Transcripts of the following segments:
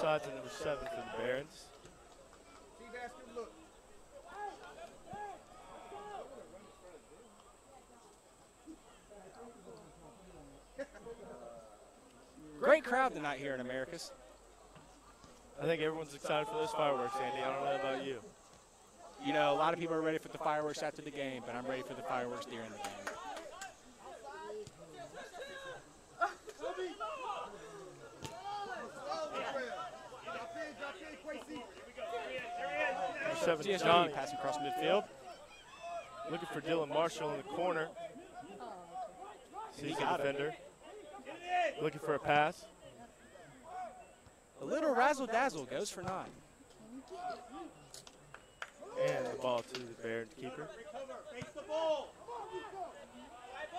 side to number 7 for the Barons. Great crowd tonight here at America's. I think everyone's excited for those fireworks, Andy. I don't know about you. You know, a lot of people are ready for the fireworks after the game, but I'm ready for the fireworks during the game. Johnny passing across midfield. Looking for Dylan Marshall in the corner. Sees the defender. Looking for a pass. A little razzle-dazzle goes for 9. And the ball to the Barons keeper.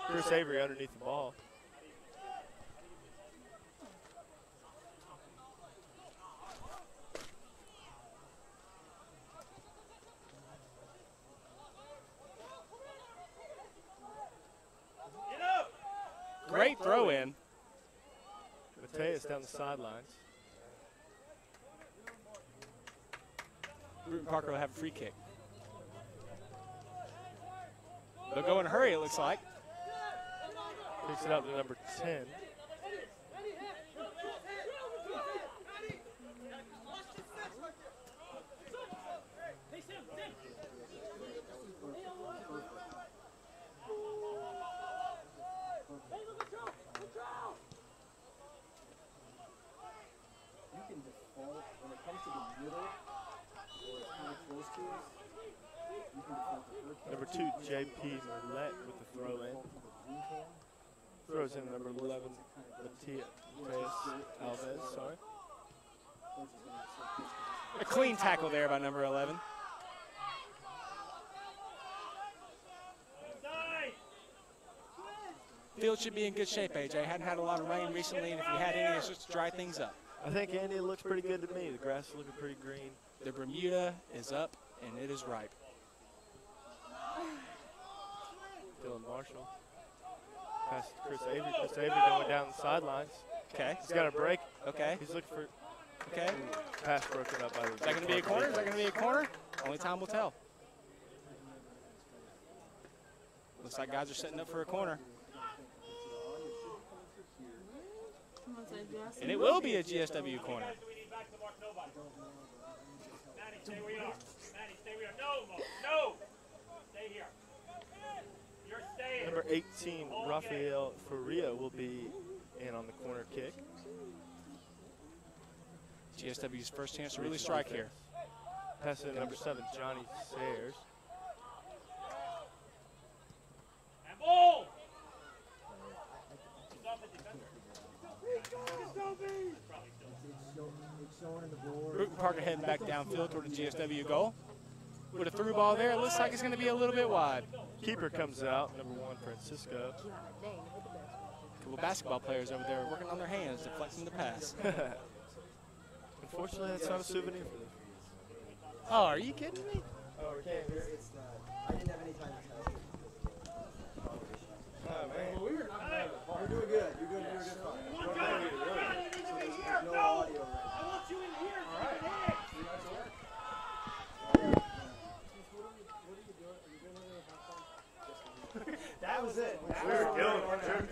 Chris Avery underneath the ball. Great throw in. Mateus down the sidelines. Brewton-Parker will have a free kick. They'll go in a hurry, it looks like. Picks it up to number 10. Number 2, J.P. Millette with the throw in. Throws in number 11, Mateus Alves, sorry. A clean tackle there by number 11. Field should be in good shape, AJ. Hadn't had a lot of rain recently, and if you had any, it's just to dry things up. I think, Andy, it looks pretty good to me. The grass is looking pretty green. The Bermuda is up, and it is ripe. Dylan Marshall. Pass to Chris Avery. Chris Avery going down the sidelines. Okay. He's got a break. Okay. He's looking for. Okay. Pass broken up by the. Is that going to be a corner? Is that going to be a corner? Only time will tell. Looks like guys are setting up for a corner. And it will be a GSW corner. Stay where you are. Manny, stay where you are. No. Stay here. You're staying. Number 18, Rafael Faria will be in on the corner kick. GSW's first chance to really strike here. Pass it to number 7, Johnny Sayers. And ball. Brewton-Parker heading back downfield toward the GSW goal. With a through ball there, it looks like it's going to be a little bit wide. Keeper comes out, number 1, Francisco. A couple basketball players over there working on their hands, deflecting the pass. Unfortunately, that's not a souvenir for them. Oh, are you kidding me? Oh, we can't hear. It's not. I didn't have any time to test it. Oh, man. Well, you're doing good. You're good. You're good. There's no audio right now. I want you in here. All right. That was it. We were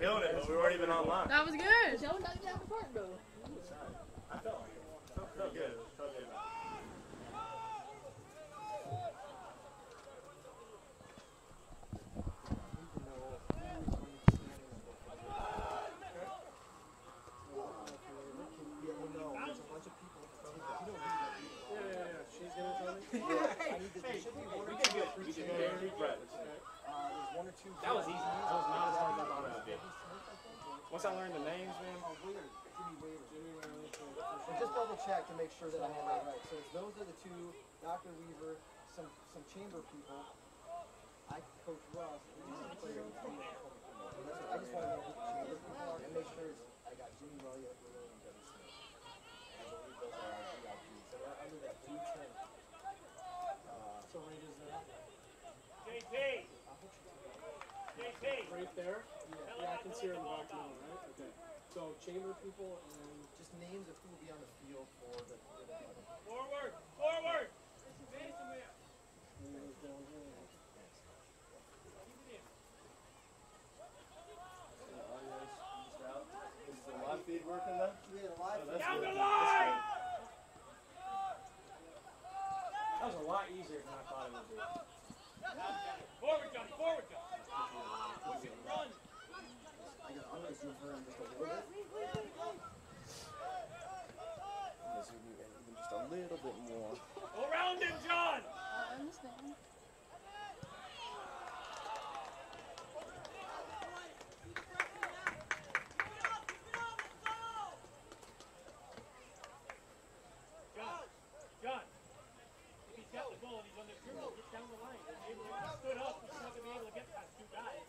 killing it, but we weren't even online. That was good. Joe knocked down the park, though. I felt like it. Felt good. Felt good. That was easy. That was not as hard as I thought it would be. Once I learned the names, man. Just double check to make sure that I have that right. So those are the two, Dr. Weaver, some chamber people. I coach Russ. And these are the players. I just want to know who the chamber people are and make sure I got Jimmy Williams and Debbie Smith. I believe those are our VIPs. So they're under that blue tent. So right is that? JP. JP. Right there? Yeah, I can see her in the back now, right? Okay. So chamber people and just names of who will be on the field for the Forward! Forward! Is the live feed working then? Yeah, the live. That's Down good. the That's line! That was a lot easier than I thought it would be. Forward, Johnny! Forward, Johnny! Run! I'm gonna zoom her in just a little bit. Zoom you in even just a little bit more. Go around him, John! I understand. John, if he's got the ball and he's on the dribble, get down the line. If he stood up, he's not going to be able to get past two guys.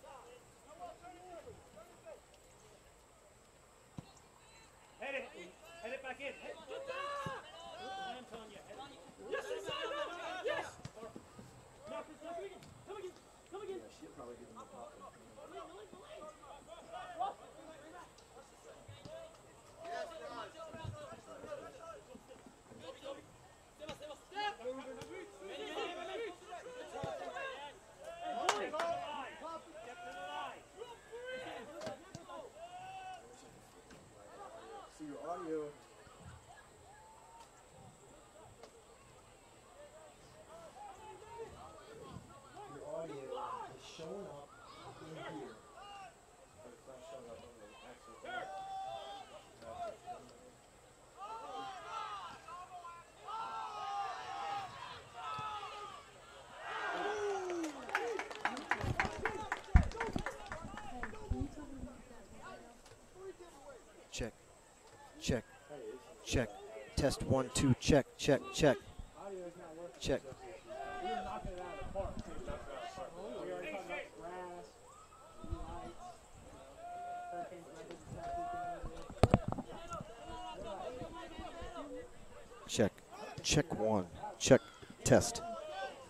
Head it back in. Get down! I'm telling you, head it. Yes, yes! Knock this up again. Come again. Come again. Yeah, she'll probably give him the pop. See your audio. Your audio is showing up in here. But it's not showing up on the actual. Check, check, check. Test 1, 2, check, check, check. Check. We were knocking it out of the park, too. We already talked about grass, lights, hurricane Check. Check 1. Check. Test.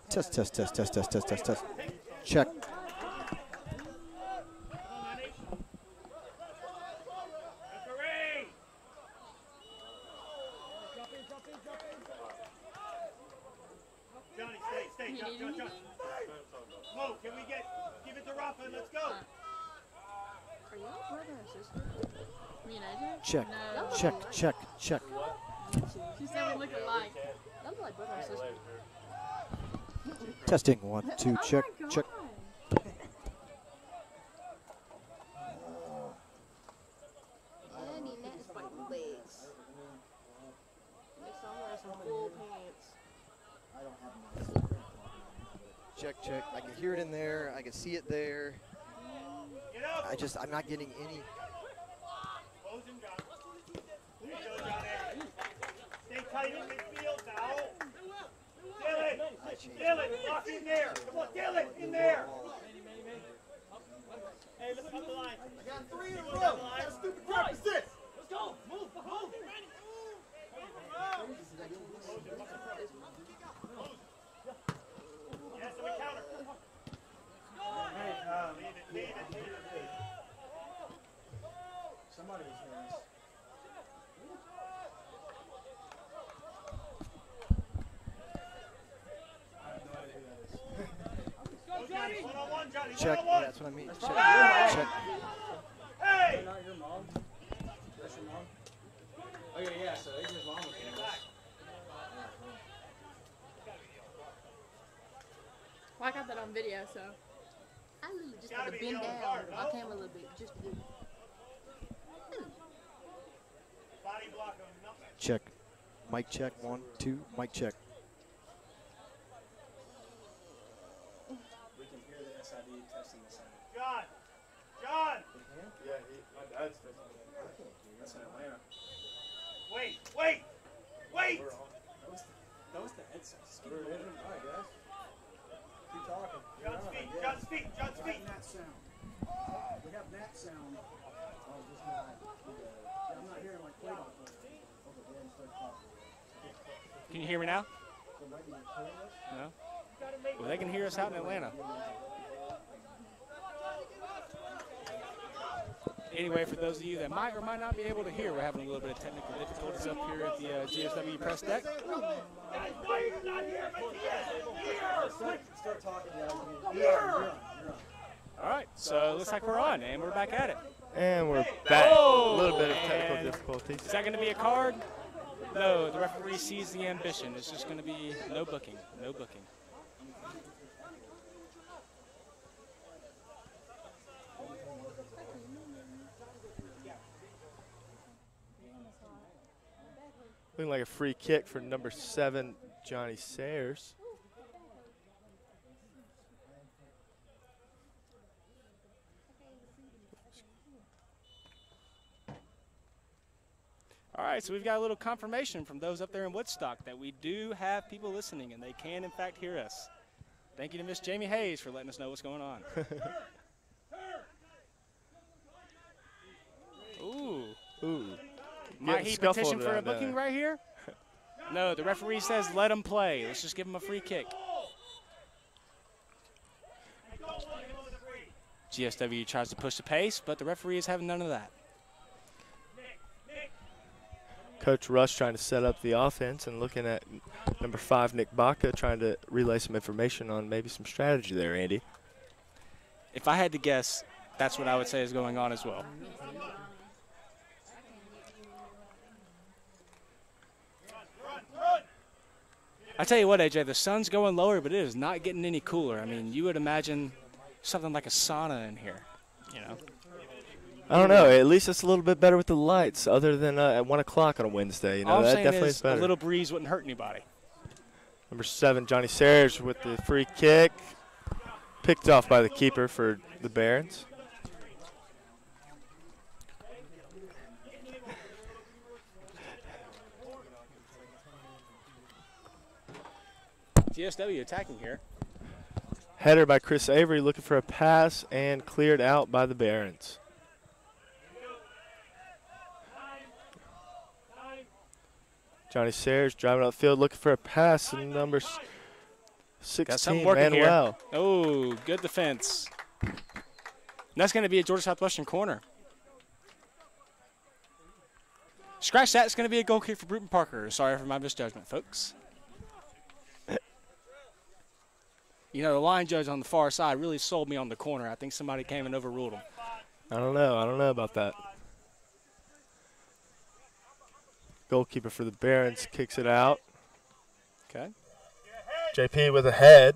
Test, test, test, test, test, test, test, test. Check. Johnny, stay, John. Mo, can we give it to Rafa and let's go. Are y'all brother and sister? Me and AJ? Check. No. Check, check, check. She said we look alike. Them like brother and sister. Testing 1, 2, check, check. Andy Nat's fighting legs. Next time wear some full pants. Check, check. I can hear it in there. I can see it there. Get up. I'm not getting any. Close him, John. There you go, Johnny. Stay tight in midfield now. Dylan, lock in there. Come on, Dylan, in there. Hey, let's up the line. I got 3 in a row. What kind of stupid crap is this? Let's go. Move. Yes, we counter. Hey, Leave it. somebody was hearing us. I have no idea who that is. Go, Johnny. One-on-one, Johnny. Check. One-on-one. That's what I mean. That's Check. probably Check. Hey! Not your mom. That's your mom. Okay, yeah. So Adrian's mom was hearing us. Well, I got that on video, so. I literally just had to bend down my camera a little bit just to do it. Body block him. No. Check. Mic check. 1, 2. Mic check. We can hear the SID testing the sound. John! Yeah, my dad's fixing it. That's in Atlanta. Wait! We're on. That was the headset. Just keep We're it in. moving. All right, guys. Keep talking. John's feet! We have that sound. We have that sound. Oh, just not. I'm not hearing like play off of it. Can you hear me now? No? Well, they can hear us out in Atlanta. Anyway, for those of you that might or might not be able to hear, we're having a little bit of technical difficulties up here at the GSW press deck. Guys, no, you're not here, but here. Start talking, guys. Here. All right, so it looks like we're on, and we're back at it. And we're back. Oh, A little bit of technical and difficulties. Is that going to be a card? No, the referee sees the ambition. It's just going to be no booking, no booking. Looking like a free kick for number 7, Johnny Sayers. All right, so we've got a little confirmation from those up there in Woodstock that we do have people listening, and they can, in fact, hear us. Thank you to Miss Jamie Hayes for letting us know what's going on. Ooh. Ooh. Might he Scuffled petition for a down there. booking right here? No, the referee says let him play. Let's just give him a free kick. GSW tries to push the pace, but the referee is having none of that. Coach Rush trying to set up the offense and looking at number 5, Nick Baca, trying to relay some information on maybe some strategy there, Andy. If I had to guess, that's what I would say is going on as well. I tell you what, AJ, the sun's going lower, but it is not getting any cooler. I mean, you would imagine something like a sauna in here, you know. I don't know. At least it's a little bit better with the lights, other than at 1 o'clock on a Wednesday. You know, All I'm that saying definitely is is better. a little breeze wouldn't hurt anybody. Number 7, Johnny Sayers with the free kick. Picked off by the keeper for the Barons. GSW attacking here. Header by Chris Avery looking for a pass and cleared out by the Barons. Johnny Sayers driving upfield looking for a pass, and number 16, working here. Manuel. Oh, good defense. And that's going to be a Georgia Southwestern corner. Scratch that. It's going to be a goal kick for Brewton-Parker. Sorry for my misjudgment, folks. You know, the line judge on the far side really sold me on the corner. I think somebody came and overruled him. I don't know about that. Goalkeeper for the Barons kicks it out. Okay. JP with a head.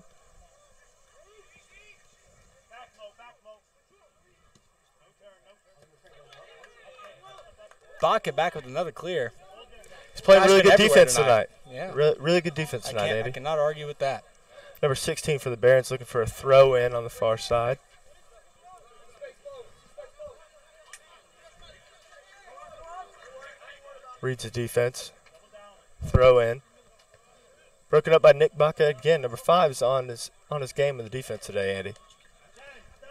Baca back with another clear. He's playing Guy's really been good everywhere defense tonight. Yeah. Really good defense tonight, I Andy. cannot argue with that. Number 16 for the Barons looking for a throw in on the far side. Reads the defense. Throw in. Broken up by Nick Baca again. Number 5 is on his game with the defense today, Andy.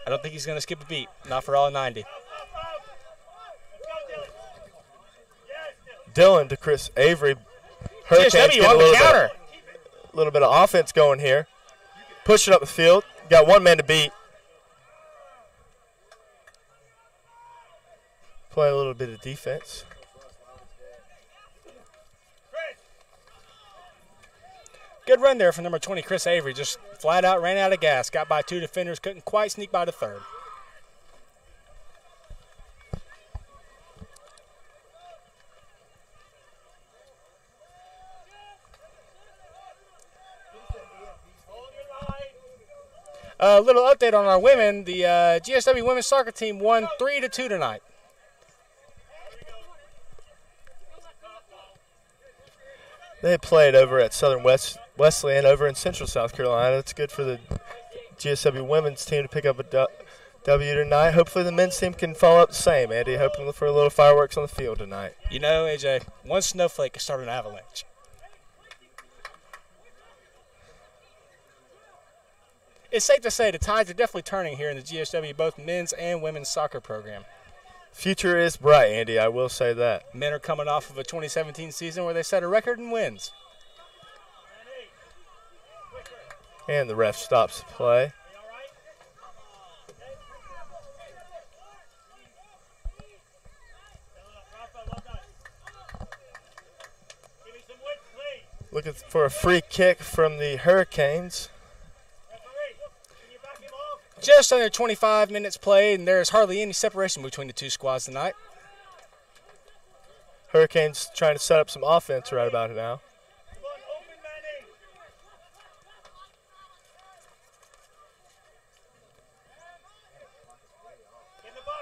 I don't think he's going to skip a beat. Not for all 90. Dylan to Chris Avery. Hurricanes GSW getting on the counter. A little bit of offense going here. Push it up the field. Got one man to beat. Play a little bit of defense. Good run there from number 20, Chris Avery. Just flat out ran out of gas. Got by 2 defenders. Couldn't quite sneak by the third. A little update on our women. The GSW women's soccer team won 3-2 tonight. They played over at Southern Wesleyan over in Central South Carolina. It's good for the GSW women's team to pick up a W tonight. Hopefully the men's team can follow up the same, Andy. Hoping for a little fireworks on the field tonight. You know, AJ, one snowflake can start an avalanche. It's safe to say the tides are definitely turning here in the GSW, both men's and women's soccer program. Future is bright, Andy. I will say that. Men are coming off of a 2017 season where they set a record in wins. And the ref stops the play. Looking for a free kick from the Hurricanes. Just under 25 minutes played, and there's hardly any separation between the two squads tonight. Hurricanes trying to set up some offense right about now.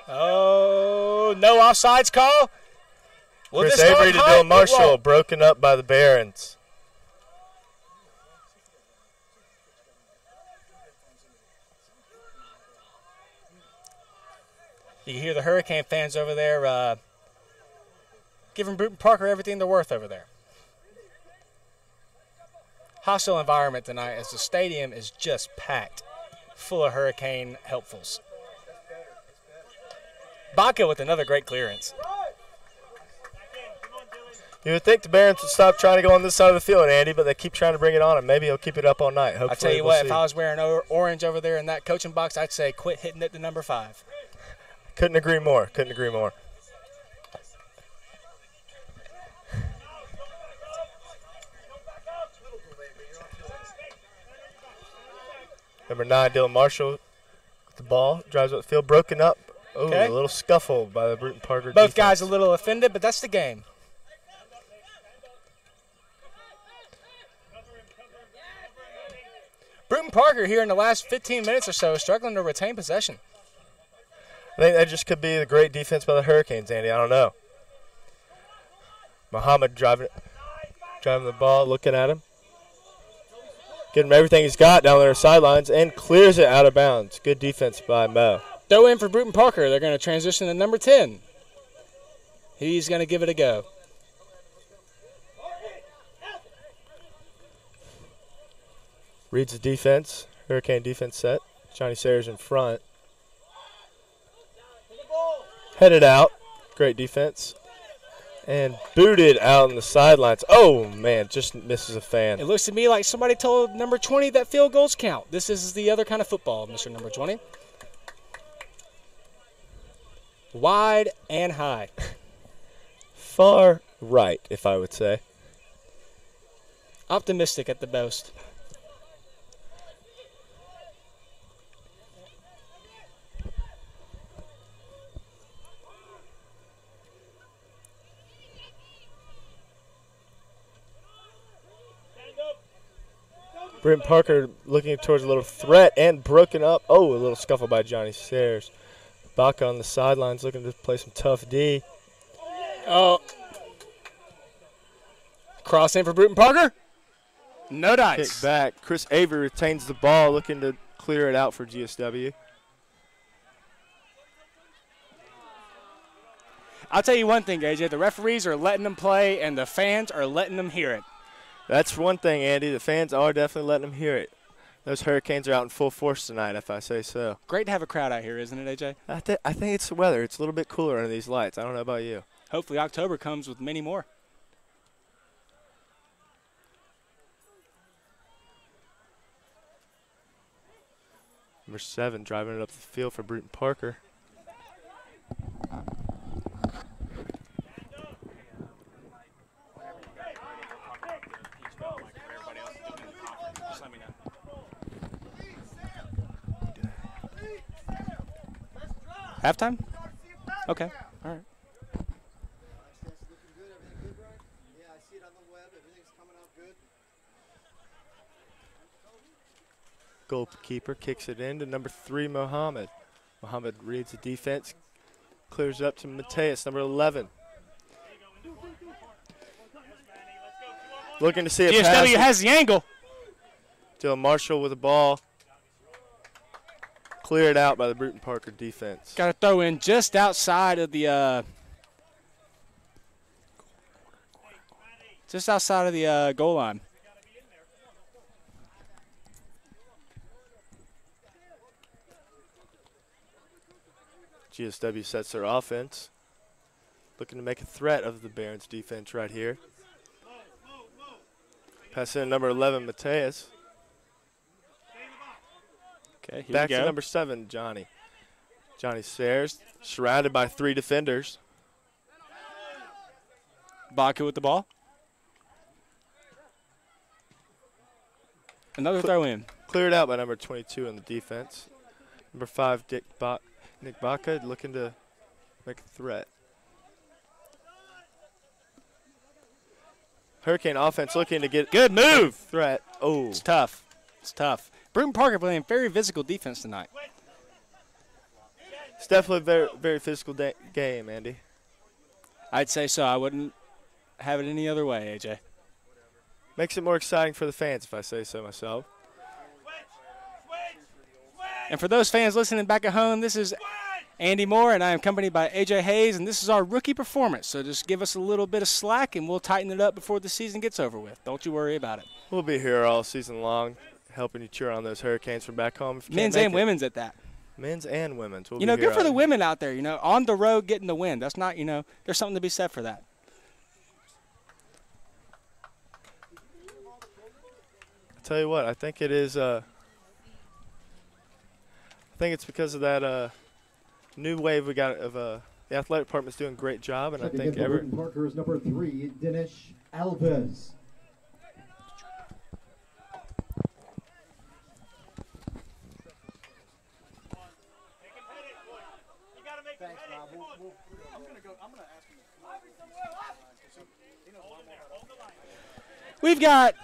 Oh, no offsides call. Will Chris this go Avery to high? Dylan Marshall, broken up by the Barons. You can hear the Hurricane fans over there giving Brewton-Parker everything they're worth over there. Hostile environment tonight as the stadium is just packed full of Hurricane helpfuls. Baca with another great clearance. You would think the Barons would stop trying to go on this side of the field, Andy, but they keep trying to bring it on him. Maybe he'll keep it up all night. Hopefully, I tell you we'll what, see. if I was wearing orange over there in that coaching box, I'd say quit hitting it to number 5. Couldn't agree more. Couldn't agree more. Number 9, Dylan Marshall with the ball. Drives up the field. Broken up. Oh, Okay. A little scuffle by the Brewton-Parker Both defense. guys a little offended, but that's the game. Brewton-Parker here in the last 15 minutes or so struggling to retain possession. I think that just could be the great defense by the Hurricanes, Andy. I don't know. Muhammad driving the ball, looking at him. Getting him everything he's got down there sidelines and clears it out of bounds. Good defense by Mo. Throw in for Brewton-Parker. They're going to transition to number 10. He's going to give it a go. Reads the defense. Hurricane defense set. Johnny Sayers in front. Headed out. Great defense. And booted out on the sidelines. Oh, man, just misses a fan. It looks to me like somebody told number 20 that field goals count. This is the other kind of football, Mr. Number 20. Wide and high. Far right, if I would say. Optimistic at the most. Brewton-Parker looking towards a little threat and broken up. Oh, a little scuffle by Johnny Sayers. Baca on the sidelines looking to play some tough D. Oh. Cross in for Brewton-Parker. No dice. Kick back. Chris Avery retains the ball, looking to clear it out for GSW. I'll tell you one thing, AJ. The referees are letting them play, and the fans are letting them hear it. That's one thing, Andy. The fans are definitely letting them hear it. Those Hurricanes are out in full force tonight, if I say so. Great to have a crowd out here, isn't it, AJ? I think it's the weather. It's a little bit cooler under these lights. I don't know about you. Hopefully October comes with many more. Number 7 driving it up the field for Brewton-Parker. Halftime? Okay. All right. Yeah, I see it on the web. Everything's coming out good. Goalkeeper kicks it in to number 3, Muhammad. Muhammad reads the defense, clears it up to Mateus, number 11. Looking to see a pass. GSW has the angle. Dylan Marshall with the ball. Cleared out by the Brewton-Parker defense. Got to throw in just outside of the goal line. GSW sets their offense. Looking to make a threat of the Barons defense right here. Pass in number 11, Mateus. Okay, here Back we go. to number 7, Johnny. Johnny Sayers, surrounded by 3 defenders. Baca with the ball. Another throw in. Cleared out by number 22 in the defense. Number 5, Nick Baca, looking to make a threat. Hurricane offense looking to get Good move. threat. Oh, It's tough. It's tough. Brewton-Parker playing very physical defense tonight. it's definitely a very, very physical game, Andy. I'd say so. I wouldn't have it any other way, AJ. Makes it more exciting for the fans, if I say so myself. And for those fans listening back at home, this is Andy Moore, and I am accompanied by AJ Hayes, and this is our rookie performance. So just give us a little bit of slack, and we'll tighten it up before the season gets over with. Don't you worry about it. We'll be here all season long, helping you cheer on those Hurricanes from back home. If you can't Men's make and it. women's at that. Men's and women's. We'll You be know, here good for the out- women out there, on the road getting the win. That's not, there's something to be said for that. I'll tell you what, I think it is. I think it's because of that new wave we got of the athletic department's doing a great job, and I think Brewton-Parker is number 3, Dinesh Alves. Thanks, Bob. We've got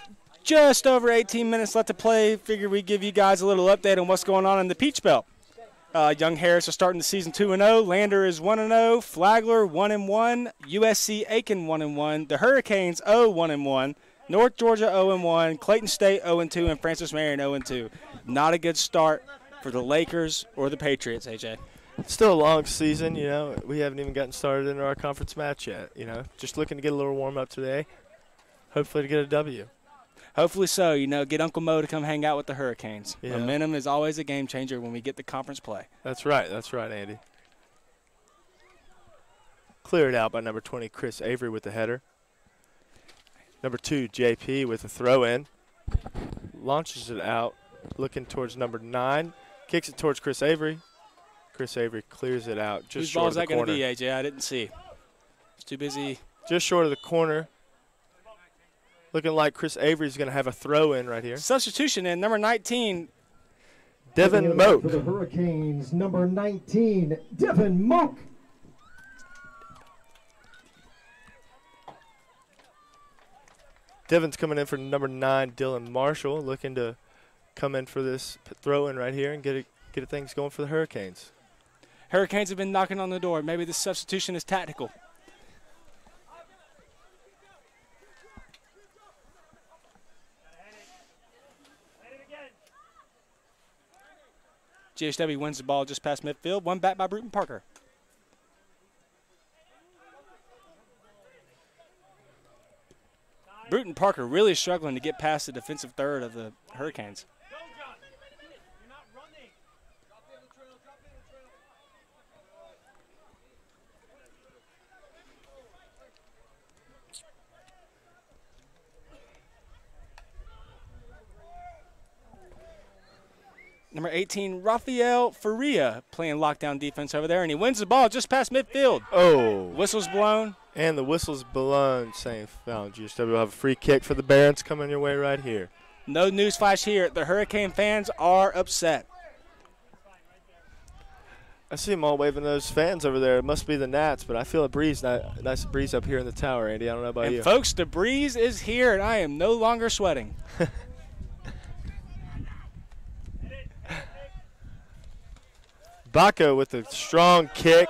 just over 18 minutes left to play. Figure we give you guys a little update on what's going on in the Peach Belt. Young Harris is starting the season 2-0. Lander is 1-0. Flagler 1-1. USC Aiken 1-1. The Hurricanes 0-1-1. North Georgia 0-1. Clayton State 0-2, and Francis Marion 0-2. Not a good start for the Lakers or the Patriots, AJ. still a long season. We haven't even gotten started into our conference match yet. Just looking to get a little warm up today. Hopefully to get a W. Hopefully so. Get Uncle Mo to come hang out with the Hurricanes. Yeah. Momentum is always a game changer when we get the conference play. That's right, Andy. Cleared out by number 20, Chris Avery with the header. Number 2, JP with a throw-in. Launches it out, looking towards number 9. Kicks it towards Chris Avery. Chris Avery clears it out just Whose short ball of is the that going to corner. be, AJ? I didn't see. It's too busy. Just short of the corner. Looking like Chris Avery's going to have a throw-in right here. Substitution in number 19. Devin For Moak. the Hurricanes, number 19, Devin Moak. Devin's coming in for number 9, Dylan Marshall, looking to come in for this throw-in right here and get things going for the Hurricanes. Hurricanes have been knocking on the door. Maybe the substitution is tactical. GHW wins the ball just past midfield. One back by Brewton-Parker. Brewton-Parker really struggling to get past the defensive third of the Hurricanes. You're not running. Number 18, Rafael Faria, playing lockdown defense over there, and he wins the ball just past midfield. Oh. Whistle's blown. And the whistle's blown, saying foul. GSW will have a free kick for the Barons coming your way right here. No newsflash here. The Hurricane fans are upset. I see them all waving those fans over there. It must be the Nats, but I feel a breeze, nice breeze up here in the tower, Andy. I don't know about you. And folks, the breeze is here, and I am no longer sweating. Baco with a strong kick.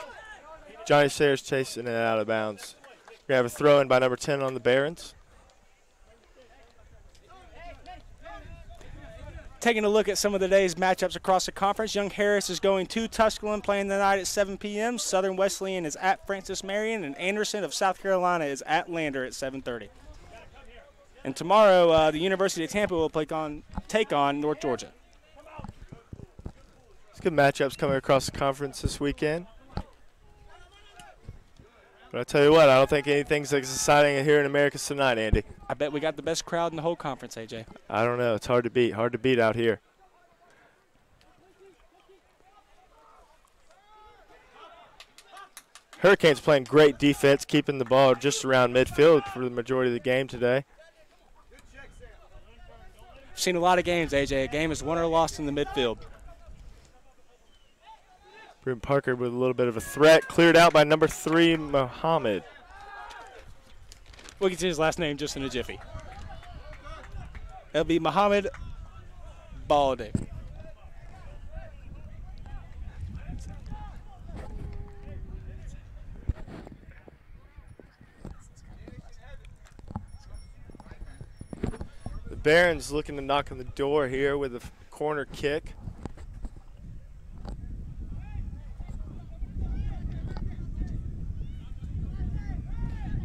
Johnny Sayers chasing it out of bounds. We have a throw in by number 10 on the Barons. Taking a look at some of the day's matchups across the conference, Young Harris is going to Tusculum, playing tonight at 7 p.m. Southern Wesleyan is at Francis Marion, and Anderson of South Carolina is at Lander at 7:30. And tomorrow, the University of Tampa will take on North Georgia. It's good matchups coming across the conference this weekend. But I tell you what, I don't think anything's as exciting here in Americas tonight, Andy. I bet we got the best crowd in the whole conference, AJ. I don't know. It's hard to beat. Hard to beat out here. Hurricanes playing great defense, keeping the ball just around midfield for the majority of the game today. I've seen a lot of games, AJ. A game is won or lost in the midfield. Brewton-Parker with a little bit of a threat. Cleared out by number 3, Muhammad. We'll get to his last name just in a jiffy. It'll be Muhammad Baldick. The Barons looking to knock on the door here with a corner kick.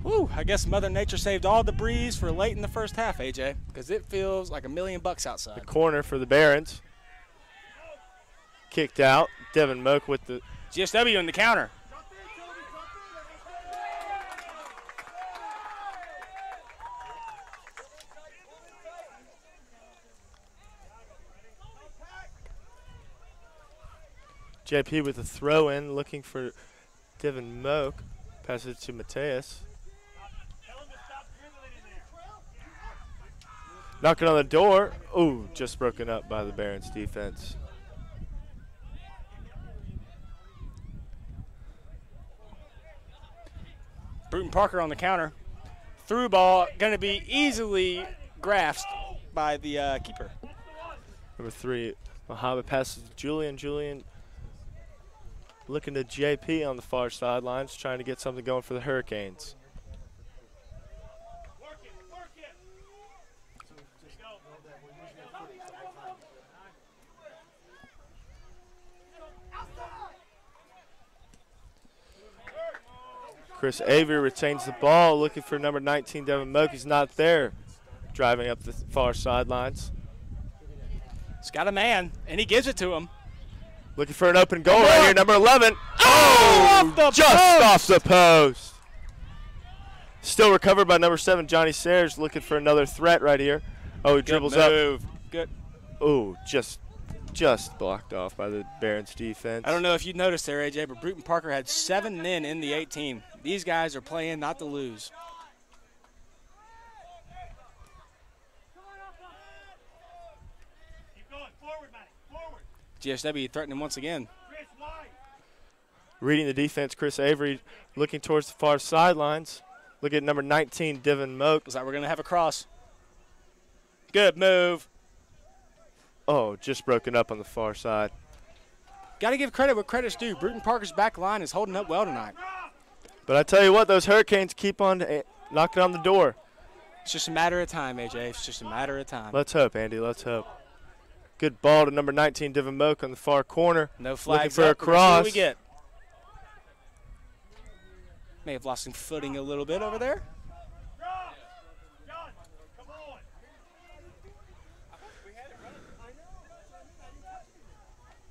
Woo, I guess Mother Nature saved all the breeze for late in the first half, AJ, because it feels like $1,000,000 outside. The corner for the Barons. Kicked out. Devin Moak with the GSW in the counter. JP with the throw in, looking for Devin Moak. Passes it to Mateus. Knocking on the door. Ooh, just broken up by the Barons defense. Brewton-Parker on the counter. Through ball, going to be easily grasped by the keeper. Number 3, Muhammad passes to Julian. Julian looking to JP on the far sidelines, trying to get something going for the Hurricanes. Chris Avery retains the ball, looking for number 19, Devin Moak. He's not there, driving up the far sidelines. He's got a man, and he gives it to him. Looking for an open goal right here, number 11. Oh, off the post. Still recovered by number 7, Johnny Sayers, looking for another threat right here. Oh, he dribbles up. Good. Oh, just blocked off by the Barons defense. I don't know if you noticed there, AJ, but Brewton-Parker had 7 men in the 18. These guys are playing not to lose. Keep going. Forward, Matty. Forward. GSW threatening once again. Chris, wide. Reading the defense, Chris Avery looking towards the far sidelines. Look at number 19, Devin Moak. Looks like we're going to have a cross. Good move. Oh, just broken up on the far side. Got to give credit where credit's due. Brewton-Parker's back line is holding up well tonight. But I tell you what, those Hurricanes keep on knocking on the door. It's just a matter of time, AJ. It's just a matter of time. Let's hope, Andy. Let's hope. Good ball to number 19, Devin Moak on the far corner. No flags looking for up. a cross. We'll see what we get. May have lost some footing a little bit over there. Come on.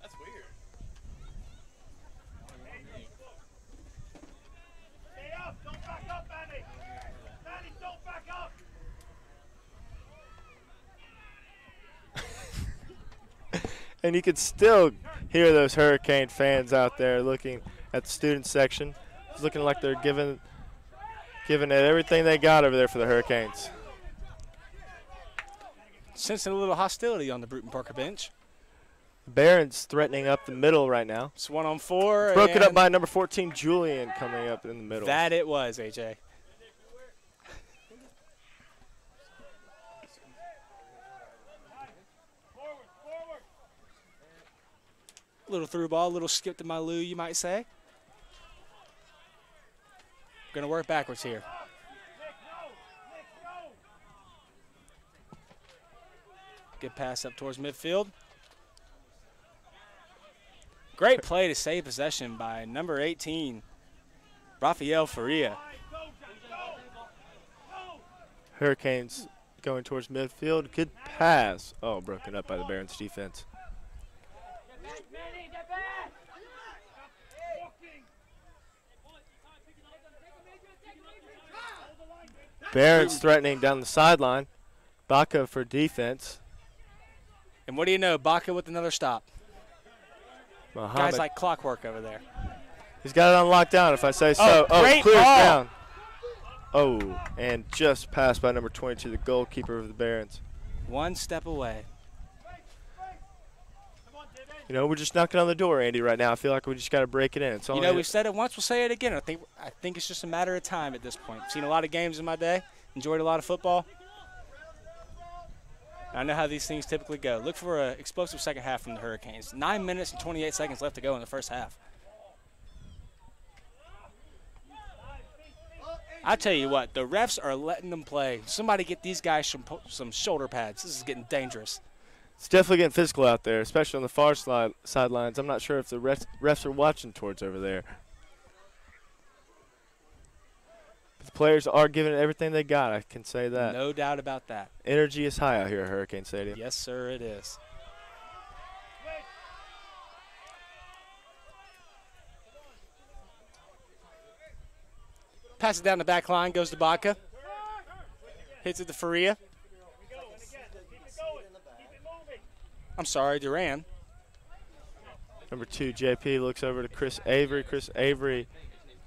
That's weird. Stay up. Don't back up, Manny. Manny, don't back up. And you can still hear those Hurricane fans out there looking at the student section. It's looking like they're giving it everything they got over there for the Hurricanes. Sensing a little hostility on the Brewton-Parker bench. Barons threatening up the middle right now. It's 1-on-4. Broken up by number 14, Julian, coming up in the middle. That it was, AJ. Little through ball, little skip to my Lou, you might say. Going to work backwards here. Good pass up towards midfield. Great play to save possession by number 18, Rafael Faria. Hurricanes going towards midfield. Good pass. Oh, broken up by the Barons defense. Barons threatening down the sideline. Baca for defense. And what do you know? Baca with another stop. Muhammad. Guys like clockwork over there. He's got it on lockdown, if I say so. Great clears ball. down. Oh, and just passed by number 22, the goalkeeper of the Barons. One step away. You know, we're just knocking on the door, Andy, right now. I feel like we just got to break it in. It's You know, we've said it once, we'll say it again. I think it's just a matter of time at this point. I've seen a lot of games in my day, enjoyed a lot of football. I know how these things typically go. Look for an explosive second half from the Hurricanes. 9 minutes and 28 seconds left to go in the first half. I tell you what, the refs are letting them play. Somebody get these guys some shoulder pads. This is getting dangerous. It's definitely getting physical out there, especially on the far sidelines. I'm not sure if the refs are watching towards over there. But the players are giving it everything they got, I can say that. No doubt about that. Energy is high out here at Hurricane Stadium. Yes, sir, it is. Pass it down the back line, goes to Baca. Hits it to Faria. I'm sorry, Duran. Number 2, JP looks over to Chris Avery. Chris Avery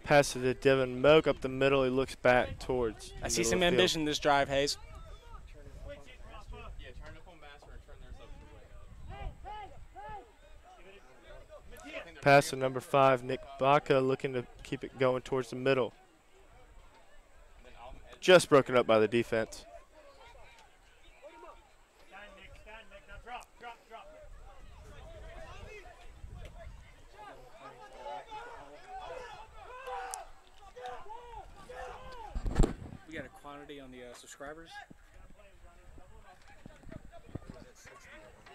passes to Devin Moak up the middle. He looks back towards I see some ambition in this drive, Hayes. Pass to number 5, Nick Baca, looking to keep it going towards the middle. Just broken up by the defense. We got a quantity on the subscribers.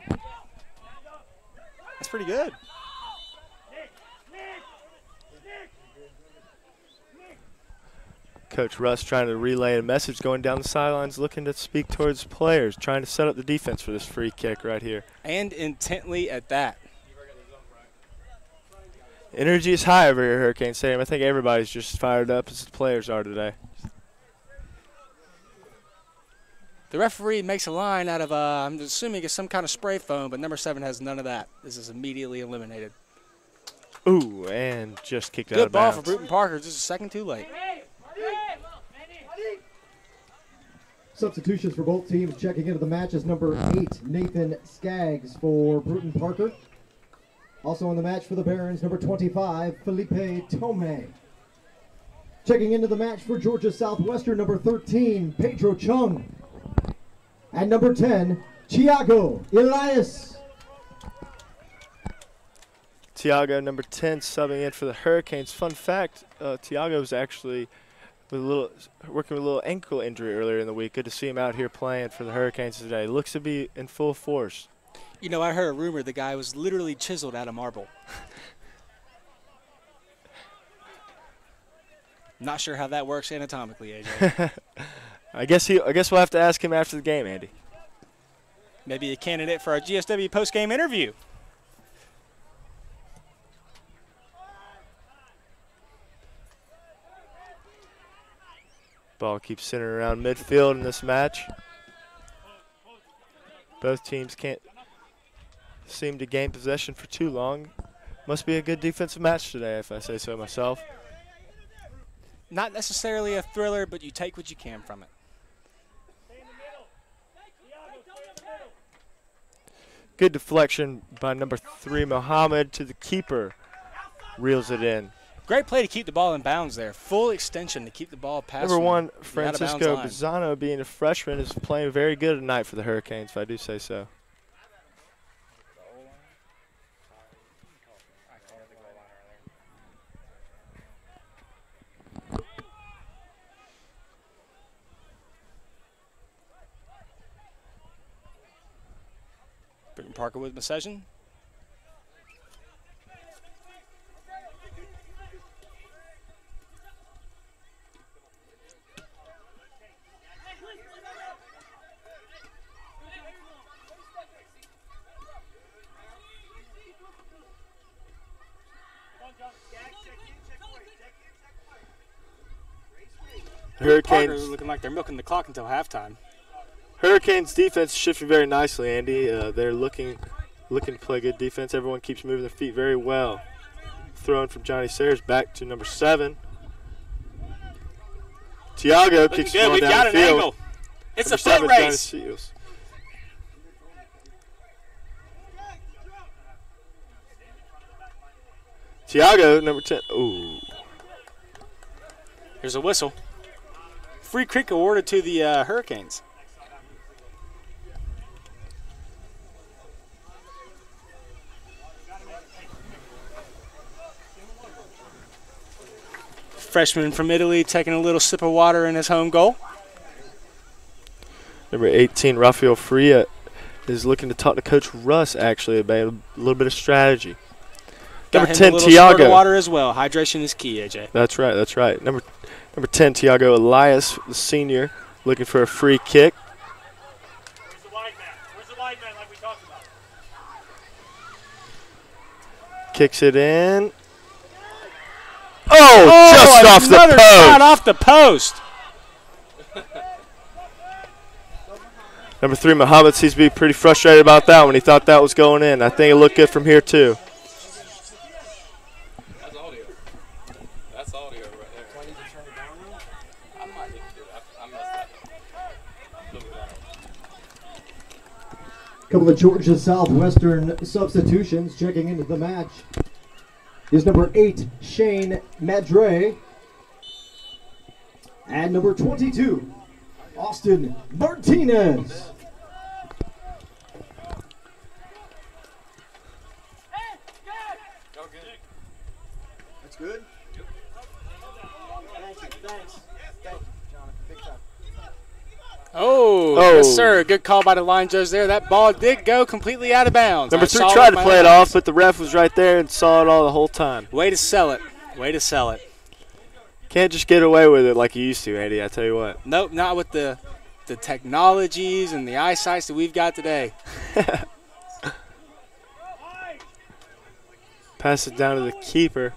That's pretty good. Coach Russ trying to relay a message going down the sidelines, looking to speak towards players, trying to set up the defense for this free kick right here. And intently at that. Energy is high over here at Hurricane Stadium. I think everybody's just fired up as the players are today. The referee makes a line out of, I'm assuming it's some kind of spray foam, but number 7 has none of that. This is immediately eliminated. Ooh, and just kicked out of Good ball bounds. for Brewton-Parker, just a second too late. Substitutions for both teams. Checking into the match is number 8, Nathan Skaggs for Brewton-Parker. Also in the match for the Barons, number 25, Felipe Tome. Checking into the match for Georgia Southwestern, number 13, Pedro Chung. And number 10, Thiago Elias. Thiago, number 10, subbing in for the Hurricanes. Fun fact, Thiago was actually working with a little ankle injury earlier in the week. Good to see him out here playing for the Hurricanes today. Looks to be in full force. You know, I heard a rumor the guy was literally chiseled out of marble. Not sure how that works anatomically, AJ. I guess we'll have to ask him after the game, Andy. Maybe a candidate for our GSW post-game interview. Ball keeps centering around midfield in this match. Both teams can't seem to gain possession for too long. Must be a good defensive match today, if I say so myself. Not necessarily a thriller, but you take what you can from it. Good deflection by number 3, Mohammed, to the keeper. Reels it in. Great play to keep the ball in bounds there. Full extension to keep the ball past Number 1, the Francisco out-of-bounds line. Bizzano, being a freshman, is playing very good tonight for the Hurricanes, if I do say so. Brewton-Parker with possession. Hurricanes looking like they're milking the clock until halftime. Hurricanes defense shifting very nicely, Andy. They're looking to play good defense. Everyone keeps moving their feet very well. Thrown from Johnny Sayers back to number 7. Thiago kicks the ball We've down got the an field. angle. It's Number a foot 7, Johnny race. Seals. Tiago, number 10. Ooh. Here's a whistle. Free kick awarded to the Hurricanes. Freshman from Italy taking a little sip of water in his home goal. Number 18, Rafael Fria, is looking to talk to Coach Russ, actually, about a little bit of strategy. Number 10, a little Tiago. squirt of water as well. Hydration is key, AJ. That's right, that's right. Number 10, Tiago Elias, the senior, looking for a free kick. Where's the wide man? Where's the wide man like we talked about? Kicks it in. Oh, just off the another post. shot off the post. Number 3, Muhammad seems to be pretty frustrated about that one. He thought that was going in. I think it looked good from here, too. That's audio. That's audio right there. Do I need to turn it down now? I might need to do it. I messed that up. Couple of Georgia Southwestern substitutions checking into the match. Is number 8, Shane Madre. And number 22, Austin Martinez. That's good? Thank you, thanks. Thank you, Jonathan. Big time. Oh, yes, sir. Good call by the line judge there. That ball did go completely out of bounds. Number 3 tried to play it off, but the ref was right there and saw it all the whole time. Way to sell it. Way to sell it. Can't just get away with it like you used to, Andy, I tell you what. Nope, not with the technologies and the eyesights that we've got today. Pass it down to the keeper.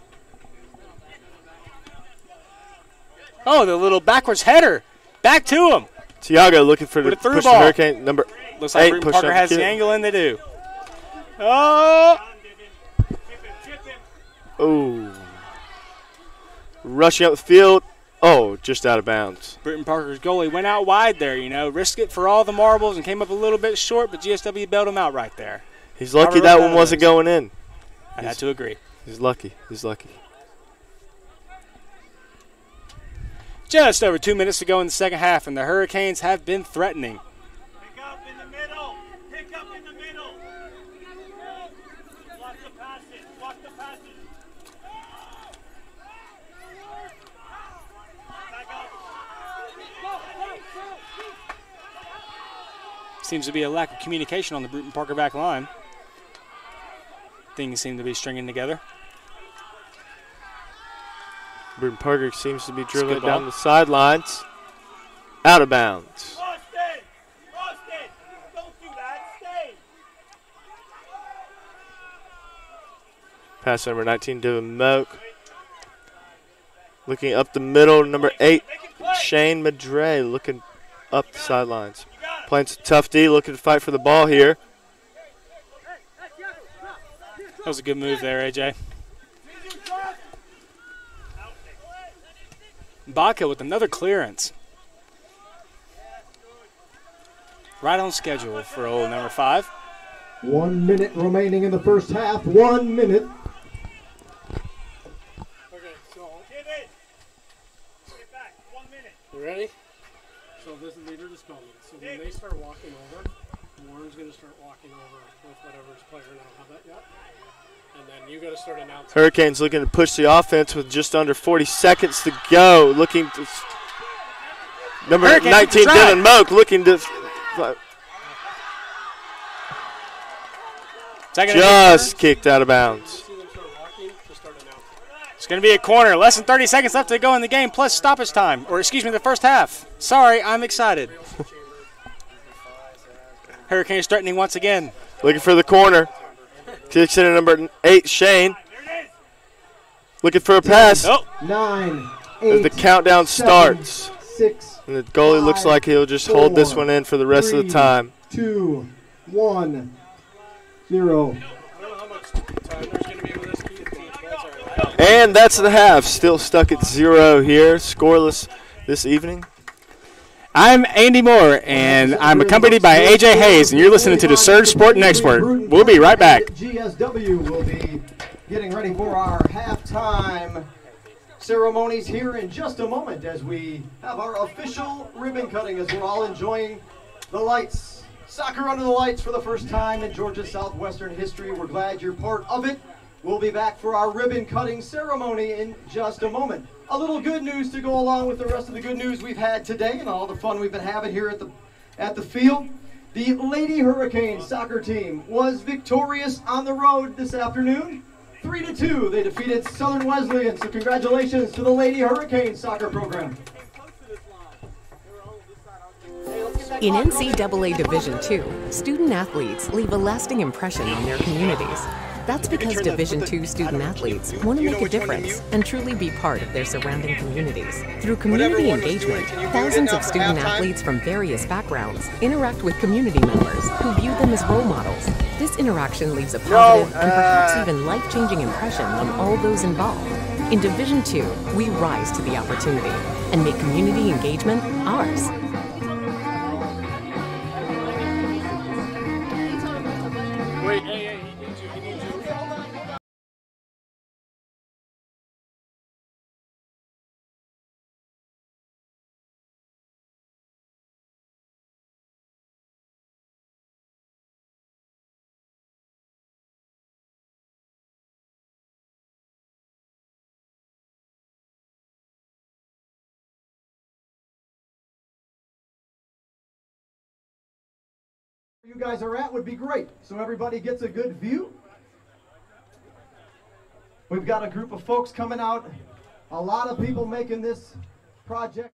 Oh, the little backwards header. Back to him. Tiago looking for With the a through push ball. the Hurricane. Number Looks like 8 Brewton push Parker up has the the kid. angle in to do. Oh! Oh. Rushing up the field. Oh, just out of bounds. Brewton-Parker's goalie went out wide there, you know, risked it for all the marbles and came up a little bit short, but GSW bailed him out right there. He's lucky that one wasn't going in. I had to agree. He's lucky. He's lucky. Just over 2 minutes to go in the second half, and the Hurricanes have been threatening. Pick up in the middle. Pick up in the middle. Block the passes. Block the passes. Back up. Seems to be a lack of communication on the Brewton-Parker back line. Things seem to be stringing together. Brewton-Parker seems to be It's a dribbling good ball. down the sidelines. Out of bounds. Austin! Austin! Don't do that. Stay. Pass number 19, Devin Moak. Looking up the middle, number 8, Shane Madre, looking up the sidelines. Playing some tough D, looking to fight for the ball here. That was a good move there, AJ. Baca with another clearance. Right on schedule for old number 5. 1 minute remaining in the first half. 1 minute. Okay, so give it. Get back. 1 minute. You ready? So this is leader just going. So when they start walking over, Warren's going to start walking over with whatever's player, and I don't have that yet. And then you got to start announcing. Hurricanes looking to push the offense with just under 40 seconds to go. Looking to number Hurricanes 19, try. Devin Moak, looking to just kicked out of bounds. See them start walking, just start announcing. It's going to be a corner. Less than 30 seconds left to go in the game, plus stoppage time. Or, excuse me, the first half. Sorry, I'm excited. Hurricanes threatening once again. Looking for the corner. Kicks in at number 8, Shane. Looking for a pass. Oh, 9, As 8, the countdown 7, starts. 6, And the goalie looks 5, like he'll just hold this 4, one in for the rest of 3, the time. 2, 1, 0. I don't know how much time there's going to be with this key. That's all right. And that's the half. Still stuck at 0 here. Scoreless this evening. I'm Andy Moore, and I'm accompanied by AJ Hayes, and you're listening to the Surge Sport and Expert. We'll be right back. GSW will be getting ready for our halftime ceremonies here in just a moment as we have our official ribbon cutting as we're all enjoying the lights. Soccer under the lights for the first time in Georgia Southwestern history. We're glad you're part of it. We'll be back for our ribbon cutting ceremony in just a moment. A little good news to go along with the rest of the good news we've had today and all the fun we've been having here at the field. The Lady Hurricanes soccer team was victorious on the road this afternoon. 3-2, they defeated Southern Wesleyan, so congratulations to the Lady Hurricanes soccer program. In NCAA Division II, student athletes leave a lasting impression on their communities. That's because Division II student athletes want to make a difference and truly be part of their surrounding communities. Through community engagement, thousands of student athletes from various backgrounds interact with community members who view them as role models. This interaction leaves a positive and perhaps even life-changing impression on all those involved. In Division II, we rise to the opportunity and make community engagement ours. Wait, hey, he needs you. Where you guys are at would be great, so everybody gets a good view. We've got a group of folks coming out, a lot of people making this project.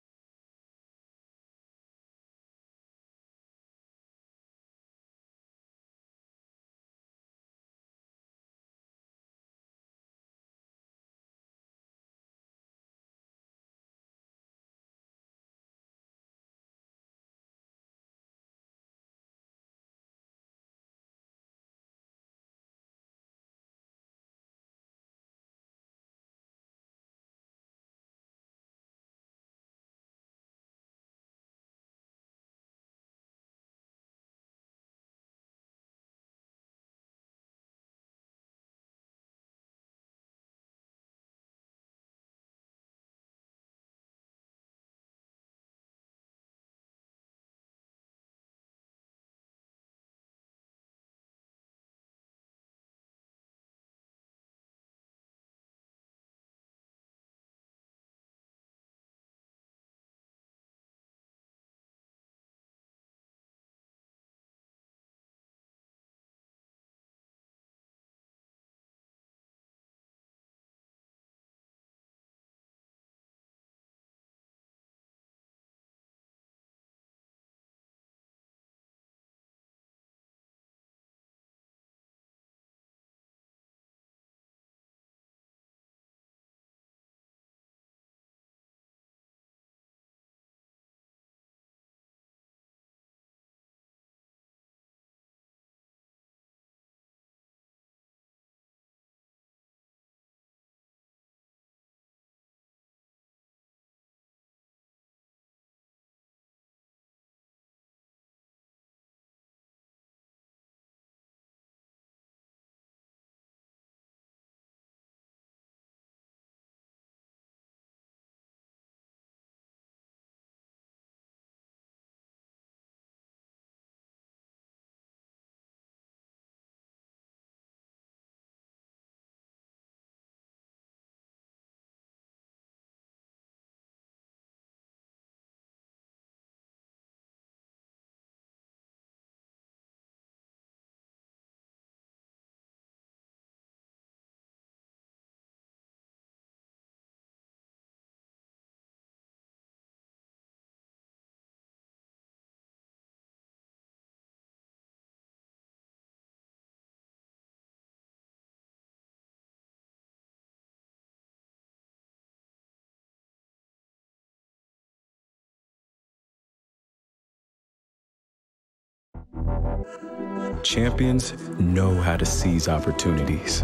Champions know how to seize opportunities.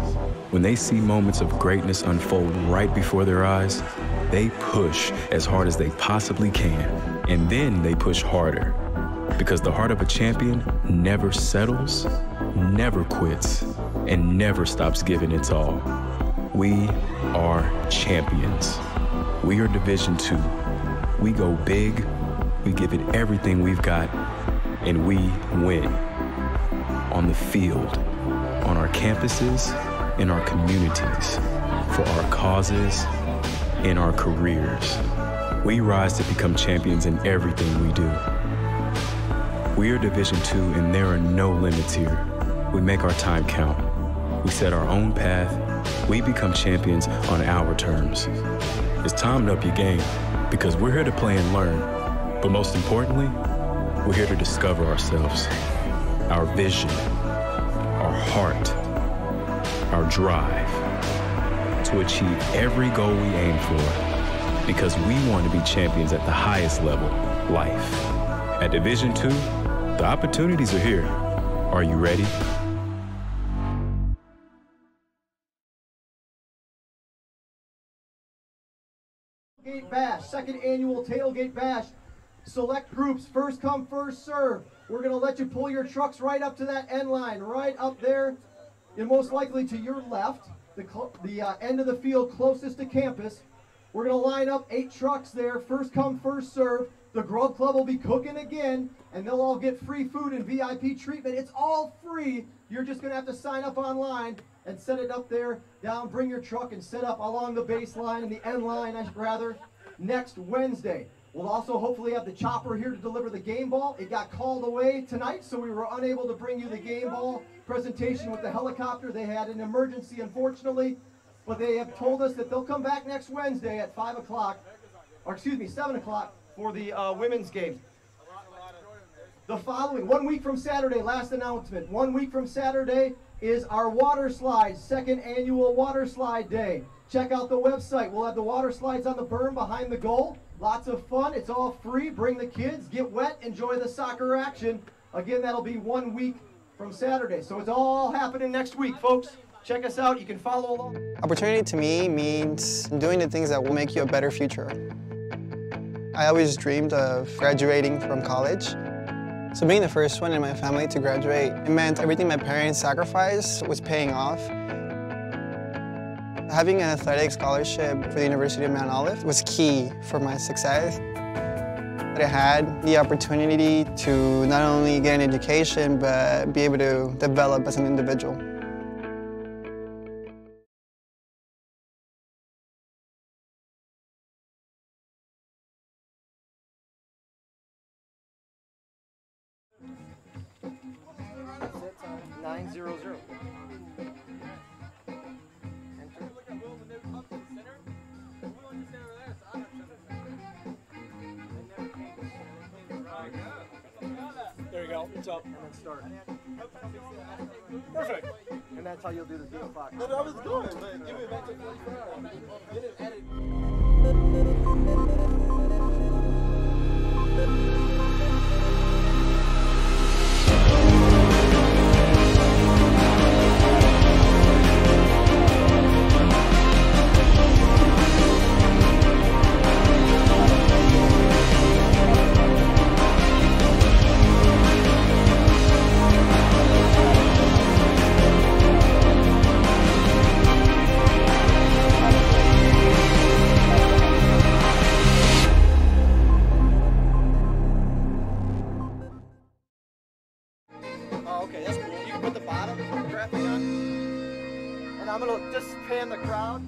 When they see moments of greatness unfold right before their eyes, they push as hard as they possibly can, and then they push harder. Because the heart of a champion never settles, never quits, and never stops giving its all. We are champions. We are Division II. We go big, we give it everything we've got, and we win. On the field, on our campuses, in our communities, for our causes, in our careers. We rise to become champions in everything we do. We are Division II, and there are no limits here. We make our time count. We set our own path. We become champions on our terms. It's time to up your game, because we're here to play and learn. But most importantly, we're here to discover ourselves, our vision, our heart, our drive, to achieve every goal we aim for, because we want to be champions at the highest level, life. At Division II, the opportunities are here. Are you ready? Tailgate Bash, second annual Tailgate Bash. Select groups, first come, first serve. We're going to let you pull your trucks right up to that end line, right up there, and most likely to your left, the end of the field closest to campus. We're going to line up 8 trucks there, first come, first serve. The Grub Club will be cooking again, and they'll all get free food and VIP treatment. It's all free. You're just going to have to sign up online and set it up there, down, bring your truck and set up along the baseline and the end line, rather, next Wednesday. We'll also hopefully have the chopper here to deliver the game ball. It got called away tonight, so we were unable to bring you the game ball presentation with the helicopter. They had an emergency, unfortunately, but they have told us that they'll come back next Wednesday at 5 o'clock, or excuse me, 7 o'clock for the women's game. The following, 1 week from Saturday, last announcement, 1 week from Saturday is our water slides, second annual water slide day. Check out the website. We'll have the water slides on the berm behind the goal. Lots of fun. It's all free. Bring the kids, get wet, enjoy the soccer action. Again, that'll be 1 week from Saturday. So it's all happening next week, folks. Check us out. You can follow along. Opportunity to me means doing the things that will make you a better future. I always dreamed of graduating from college. So being the first one in my family to graduate, it meant everything my parents sacrificed was paying off. Having an athletic scholarship for the University of Mount Olive was key for my success. I had the opportunity to not only get an education, but be able to develop as an individual. That's it, 900. There you go. It's up. And then start. Perfect. And that's how you'll do the game clock. No, I was good, but give it back to 45. Get it edit. Oh, okay, that's cool. You can put the bottom graphic on. And I'm going to just pan the crowd.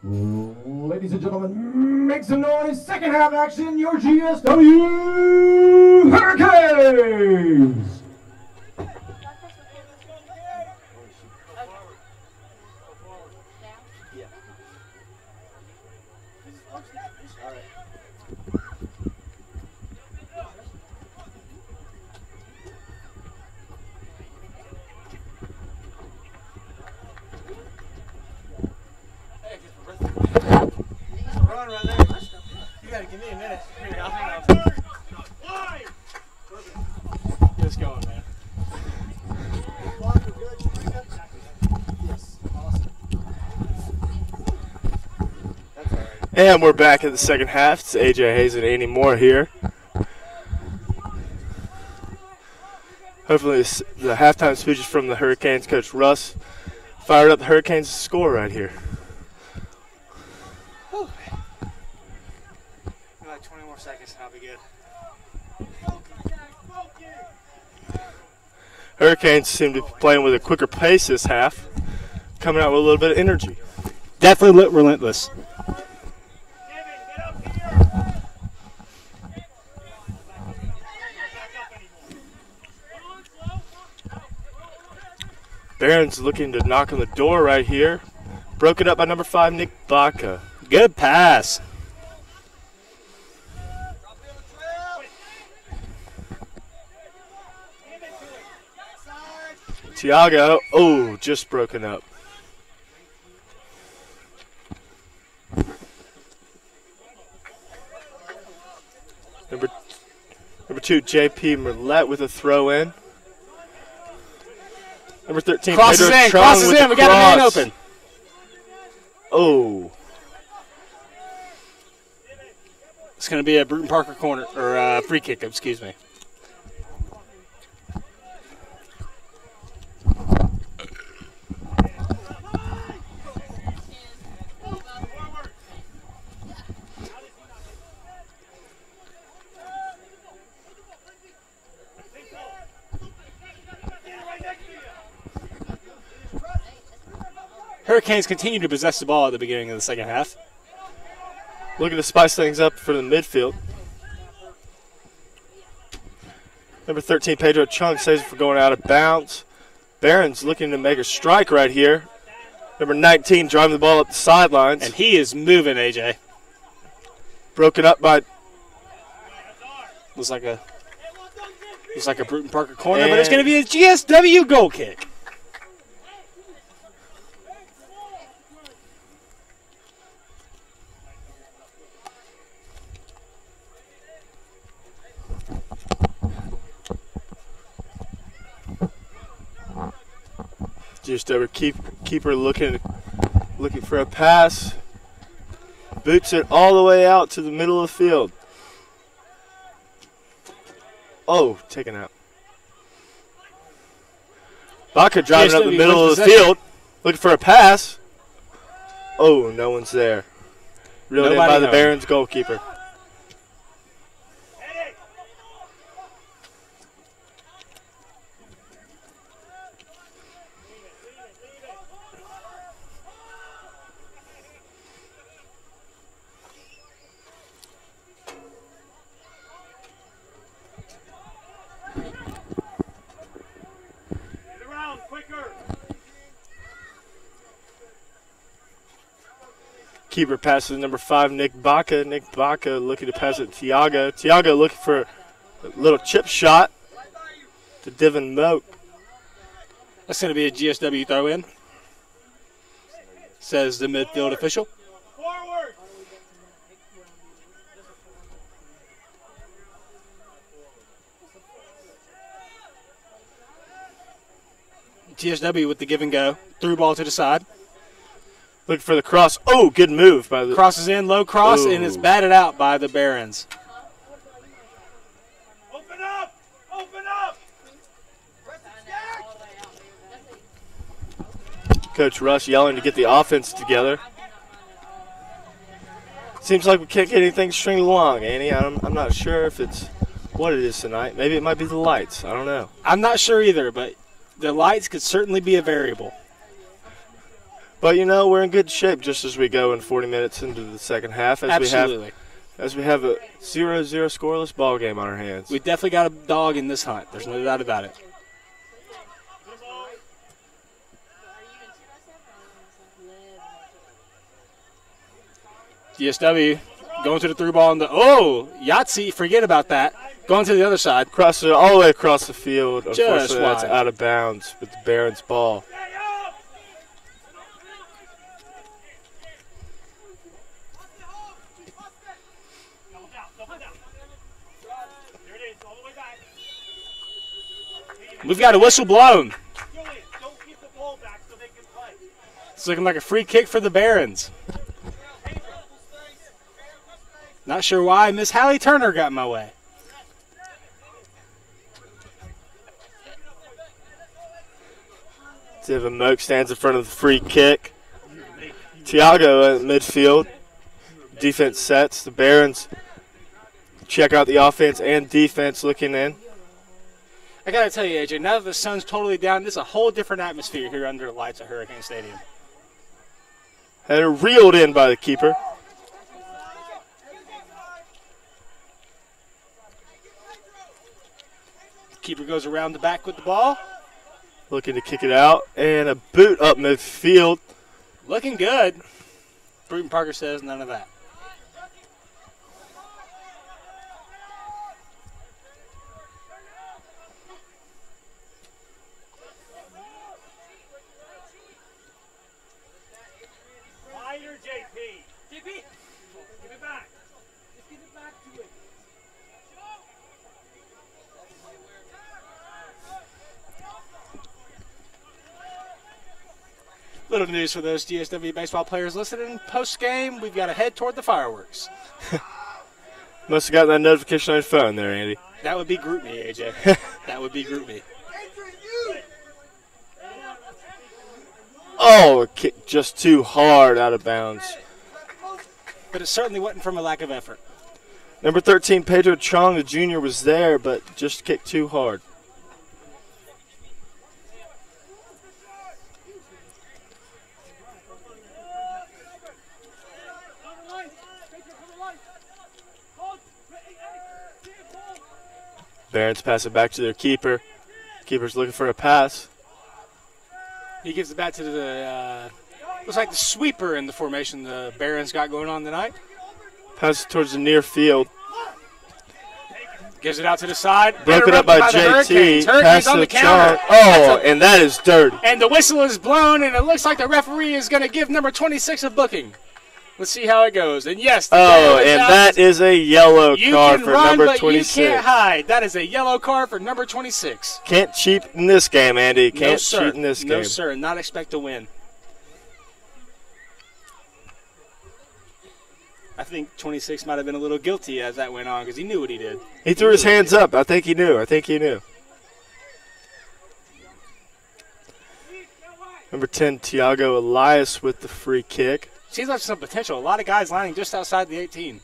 Ladies and gentlemen, make some noise. Second half action, your GSW Hurricanes. Run right there. You gotta give me a minute. Here, I'll hang on. Get us going, man. Yes, awesome. That's all right. And we're back in the second half. It's AJ Hayes and Andy Moore here. Hopefully the halftime speeches from the Hurricanes coach Russ fired up the Hurricanes to score right here. Like 20 more seconds and I'll be good. Hurricanes seem to be playing with a quicker pace this half, coming out with a little bit of energy. Definitely relentless. Barron's looking to knock on the door right here. Broken up by number 5, Nick Baca. Good pass. Tiago, oh, just broken up. Number 2, JP Merlette with a throw in. Number 13, crosses Pedro in, Chung crosses with in. the We got a man cross. open. Oh. It's going to be a Brewton-Parker corner, or free kick, excuse me. Hurricanes continue to possess the ball at the beginning of the second half. Looking to spice things up for the midfield. Number 13, Pedro Chung saves it for going out of bounds. Barron's looking to make a strike right here. Number 19 driving the ball up the sidelines. And he is moving, AJ. Broken up by... Looks like a Brewton-Parker corner, but it's going to be a GSW goal kick. Just over keeper looking for a pass. Boots it all the way out to the middle of the field. Oh, taken out. Baca driving up the middle of the field, looking for a pass. Oh, no one's there. Reeled in by the Barons goalkeeper. Keeper passes number 5, Nick Baca. Nick Baca looking to pass it to Tiago. Tiago looking for a little chip shot to Divin Moak. That's going to be a GSW throw-in, says the midfield official. Forward. GSW with the give and go. Through ball to the side. Looking for the cross. Oh, good move by the... Crosses in, low cross, and it's batted out by the Barons. Open up! Open up! Coach Russ yelling to get the offense together. Seems like we can't get anything string along, Annie. I'm not sure if it's what it is tonight. Maybe it might be the lights. I don't know. I'm not sure either, but the lights could certainly be a variable. But, you know, we're in good shape just as we go in 40 minutes into the second half. Absolutely. As we have a 0-0 scoreless ball game on our hands. We definitely got a dog in this hunt. There's no doubt about it. GSW going to the through ball. Yahtzee, forget about that. Going to the other side. Crosses it all the way across the field. Just Unfortunately, that's wide. out of bounds with the Barons ball. We've got a whistle blown. It's looking like a free kick for the Barons. Not sure why Miss Hallie Turner got in my way. Devin Moak stands in front of the free kick. Tiago at midfield. Defense sets. The Barons check out the offense and defense looking in. I got to tell you, AJ, now that the sun's totally down, this is a whole different atmosphere here under the lights at Hurricane Stadium. Header reeled in by the keeper. Keeper goes around the back with the ball. Looking to kick it out. And a boot up midfield. Looking good. Brewton-Parker says none of that. Fire, JP. JP, give it back. Just give it back to it. Little news for those GSW baseball players listening. Post-game, we've got to head toward the fireworks. Must have gotten that notification on your phone there, Andy. That would be Group Me, AJ. That would be Group Me. Oh, kick just too hard out of bounds. But it certainly wasn't from a lack of effort. Number 13, Pedro Chong, the junior, was there, but just kicked too hard. Barons pass it back to their keeper. Keeper's looking for a pass. He gives it back to the, looks like the sweeper in the formation the Barons got going on tonight. Pass it towards the near field. Gives it out to the side. Broken up by JT. Pass on to the counter. Oh, and that is dirty. And the whistle is blown, and it looks like the referee is going to give number 26 a booking. Let's see how it goes. And yes, that is a yellow card for number 26. You can't hide. That is a yellow card for number 26. Can't cheat in this game, Andy. Can't cheat in this game. No, sir. Not expect to win. I think 26 might have been a little guilty as that went on because he knew what he did. He threw his hands up. I think he knew. Number 10, Tiago Elias with the free kick. Seems like some potential. A lot of guys lining just outside the 18.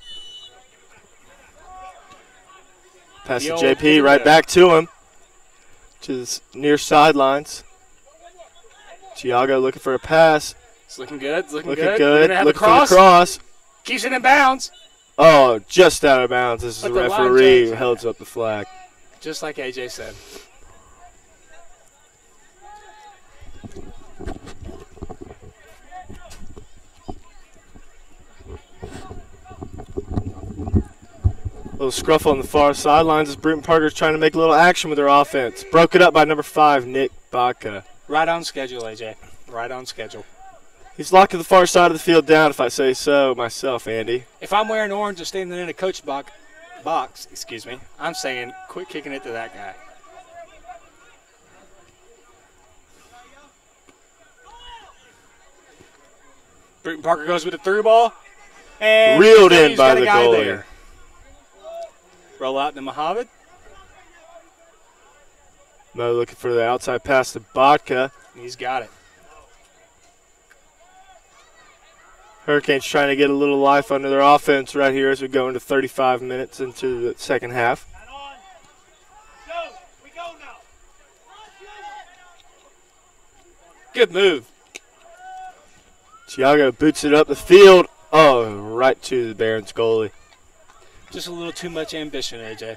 Pass to JP, right back to him. To the near sidelines. Tiago looking for a pass. It's looking good. It's looking good. Looking for the cross. Keeps it in bounds. Oh, just out of bounds. This is the referee who holds up the flag. Just like AJ said. A little scruffle on the far sidelines as Brewton-Parker's trying to make a little action with their offense. Broken up by number 5, Nick Baca. Right on schedule, AJ. Right on schedule. He's locking the far side of the field down, if I say so myself, Andy. If I'm wearing orange and standing in a coach box, I'm saying quit kicking it to that guy. Brewton-Parker goes with the through ball. And reeled in by the goalie. There. Roll out to Mohammed. Mo looking for the outside pass to Bodka. He's got it. Hurricanes trying to get a little life under their offense right here as we go into 35 minutes into the second half. Good move. Tiago boots it up the field. Oh, right to the Barons goalie. Just a little too much ambition, AJ.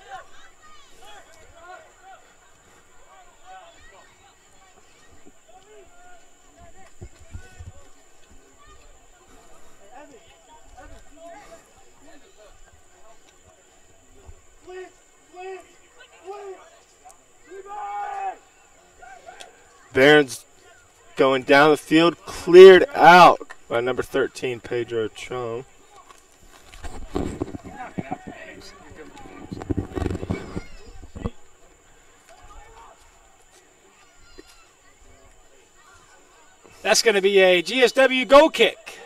Barons going down the field, cleared out by number 13, Pedro Chong. That's going to be a GSW goal kick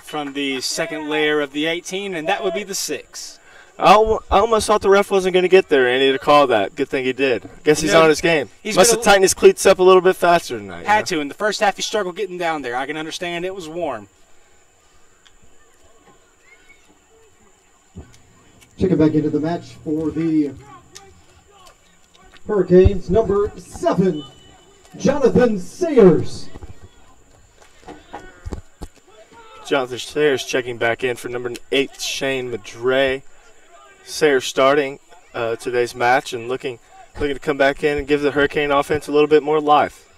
from the second layer of the 18, and that would be the 6. I almost thought the ref wasn't going to get there, Andy, to call that. Good thing he did. Guess he's on his game. Must have tightened his cleats up a little bit faster tonight. Had to. In the first half, he struggled getting down there. I can understand it was warm. Checking back into the match for the Hurricanes, number 7, Jonathan Sayers. Jonathan Sayers checking back in for number 8, Shane Madre. Sayers starting today's match and looking to come back in and give the Hurricane offense a little bit more life.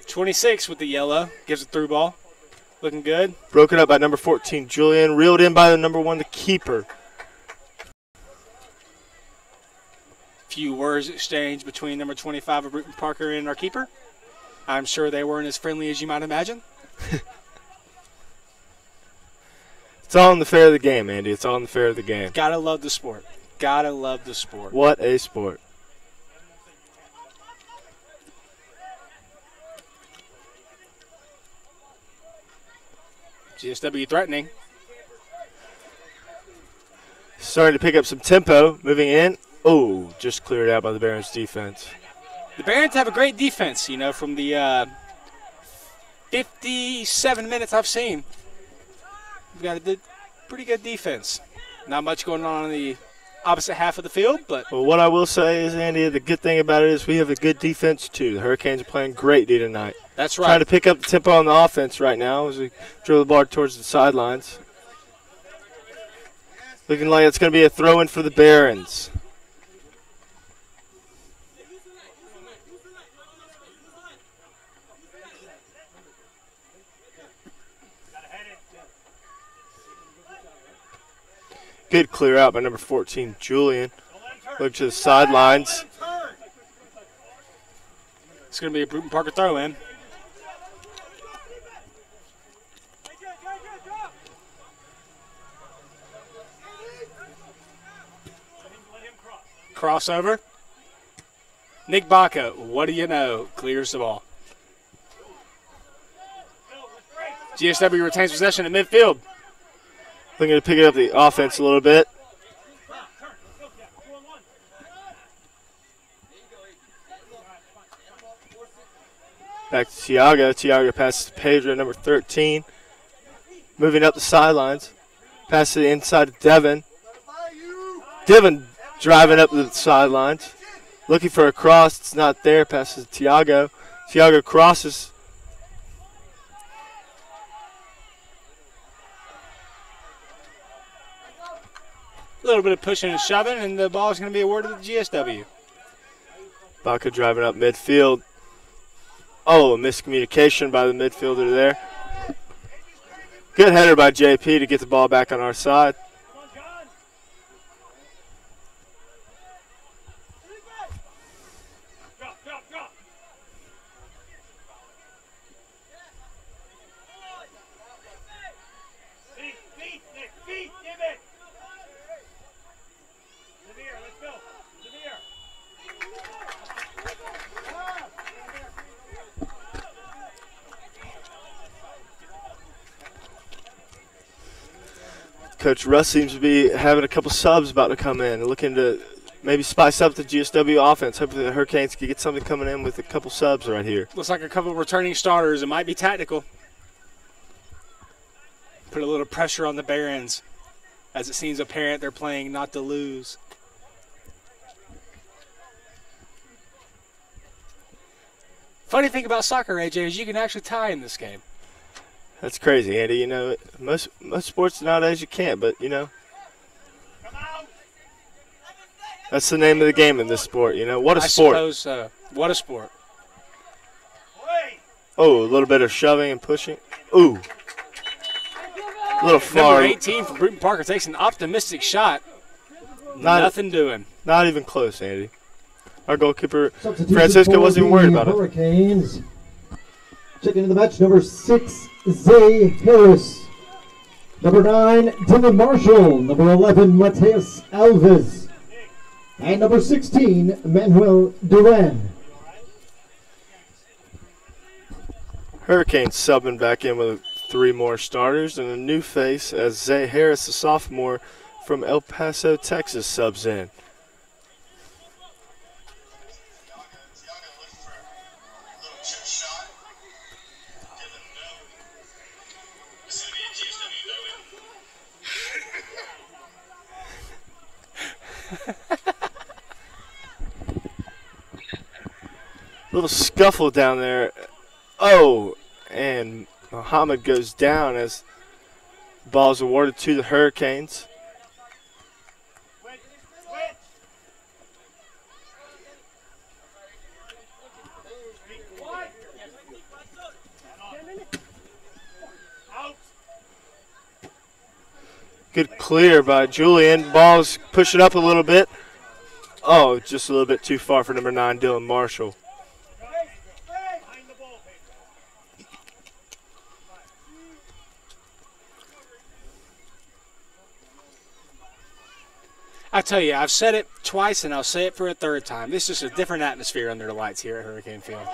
.26 with the yellow. Gives a through ball. Looking good. Broken up by number 14, Julian. Reeled in by the number 1, the keeper. Few words exchanged between number 25 of Brewton-Parker and our keeper. I'm sure they weren't as friendly as you might imagine. It's all in the fair of the game, Andy. It's all in the fair of the game. Gotta love the sport. Gotta love the sport. What a sport. GSW threatening. Starting to pick up some tempo. Moving in. Oh, just cleared out by the Barons defense. The Barons have a great defense, you know, from the 57 minutes I've seen. We've got a pretty good defense. Not much going on the opposite half of the field, but... Well, what I will say is, Andy, the good thing about it is we have a good defense, too. The Hurricanes are playing great D tonight. That's right. Trying to pick up the tempo on the offense right now as we drill the ball towards the sidelines. Looking like it's going to be a throw-in for the Barons. Good clear out by number 14, Julian. Look to the sidelines. It's going to be a Brewton-Parker throw-in. Crossover. Nick Baca, what do you know? Clears the ball. GSW retains possession at midfield. Looking to pick up the offense a little bit. Back to Tiago. Tiago passes to Pedro, number 13. Moving up the sidelines. Pass to the inside to Devin. Devin driving up the sidelines. Looking for a cross. It's not there. Passes to Tiago. Tiago crosses. A little bit of pushing and shoving, and the ball is going to be awarded to the GSW. Baca driving up midfield. Oh, a miscommunication by the midfielder there. Good header by JP to get the ball back on our side. Coach Russ seems to be having a couple subs about to come in, looking to maybe spice up the GSW offense. Hopefully the Hurricanes can get something coming in with a couple subs right here. Looks like a couple of returning starters. It might be tactical. Put a little pressure on the Barons, as it seems apparent they're playing not to lose. Funny thing about soccer, AJ, is you can actually tie in this game. That's crazy, Andy. You know, most sports nowadays you can't, but, you know, that's the name of the game in this sport, you know. What a sport. I suppose, what a sport. Oh, a little bit of shoving and pushing. Ooh. A little far. Number 18 from Brewton-Parker takes an optimistic shot. Nothing doing. Not even close, Andy. Our goalkeeper, Francisco, wasn't even worried about it. Hurricanes. Checking into the match, number 6, Zay Harris. Number 9, Dylan Marshall. Number 11, Mateus Alves. And number 16, Manuel Duran. Hurricanes subbing back in with 3 more starters and a new face as Zay Harris, a sophomore from El Paso, Texas, subs in. Little scuffle down there. Oh, and Muhammad goes down as the ball is awarded to the Hurricanes. Good clear by Julian. Ball's pushing up a little bit. Oh, just a little bit too far for number 9, Dylan Marshall. I tell you, I've said it twice and I'll say it for a third time. This is a different atmosphere under the lights here at Hurricane Field.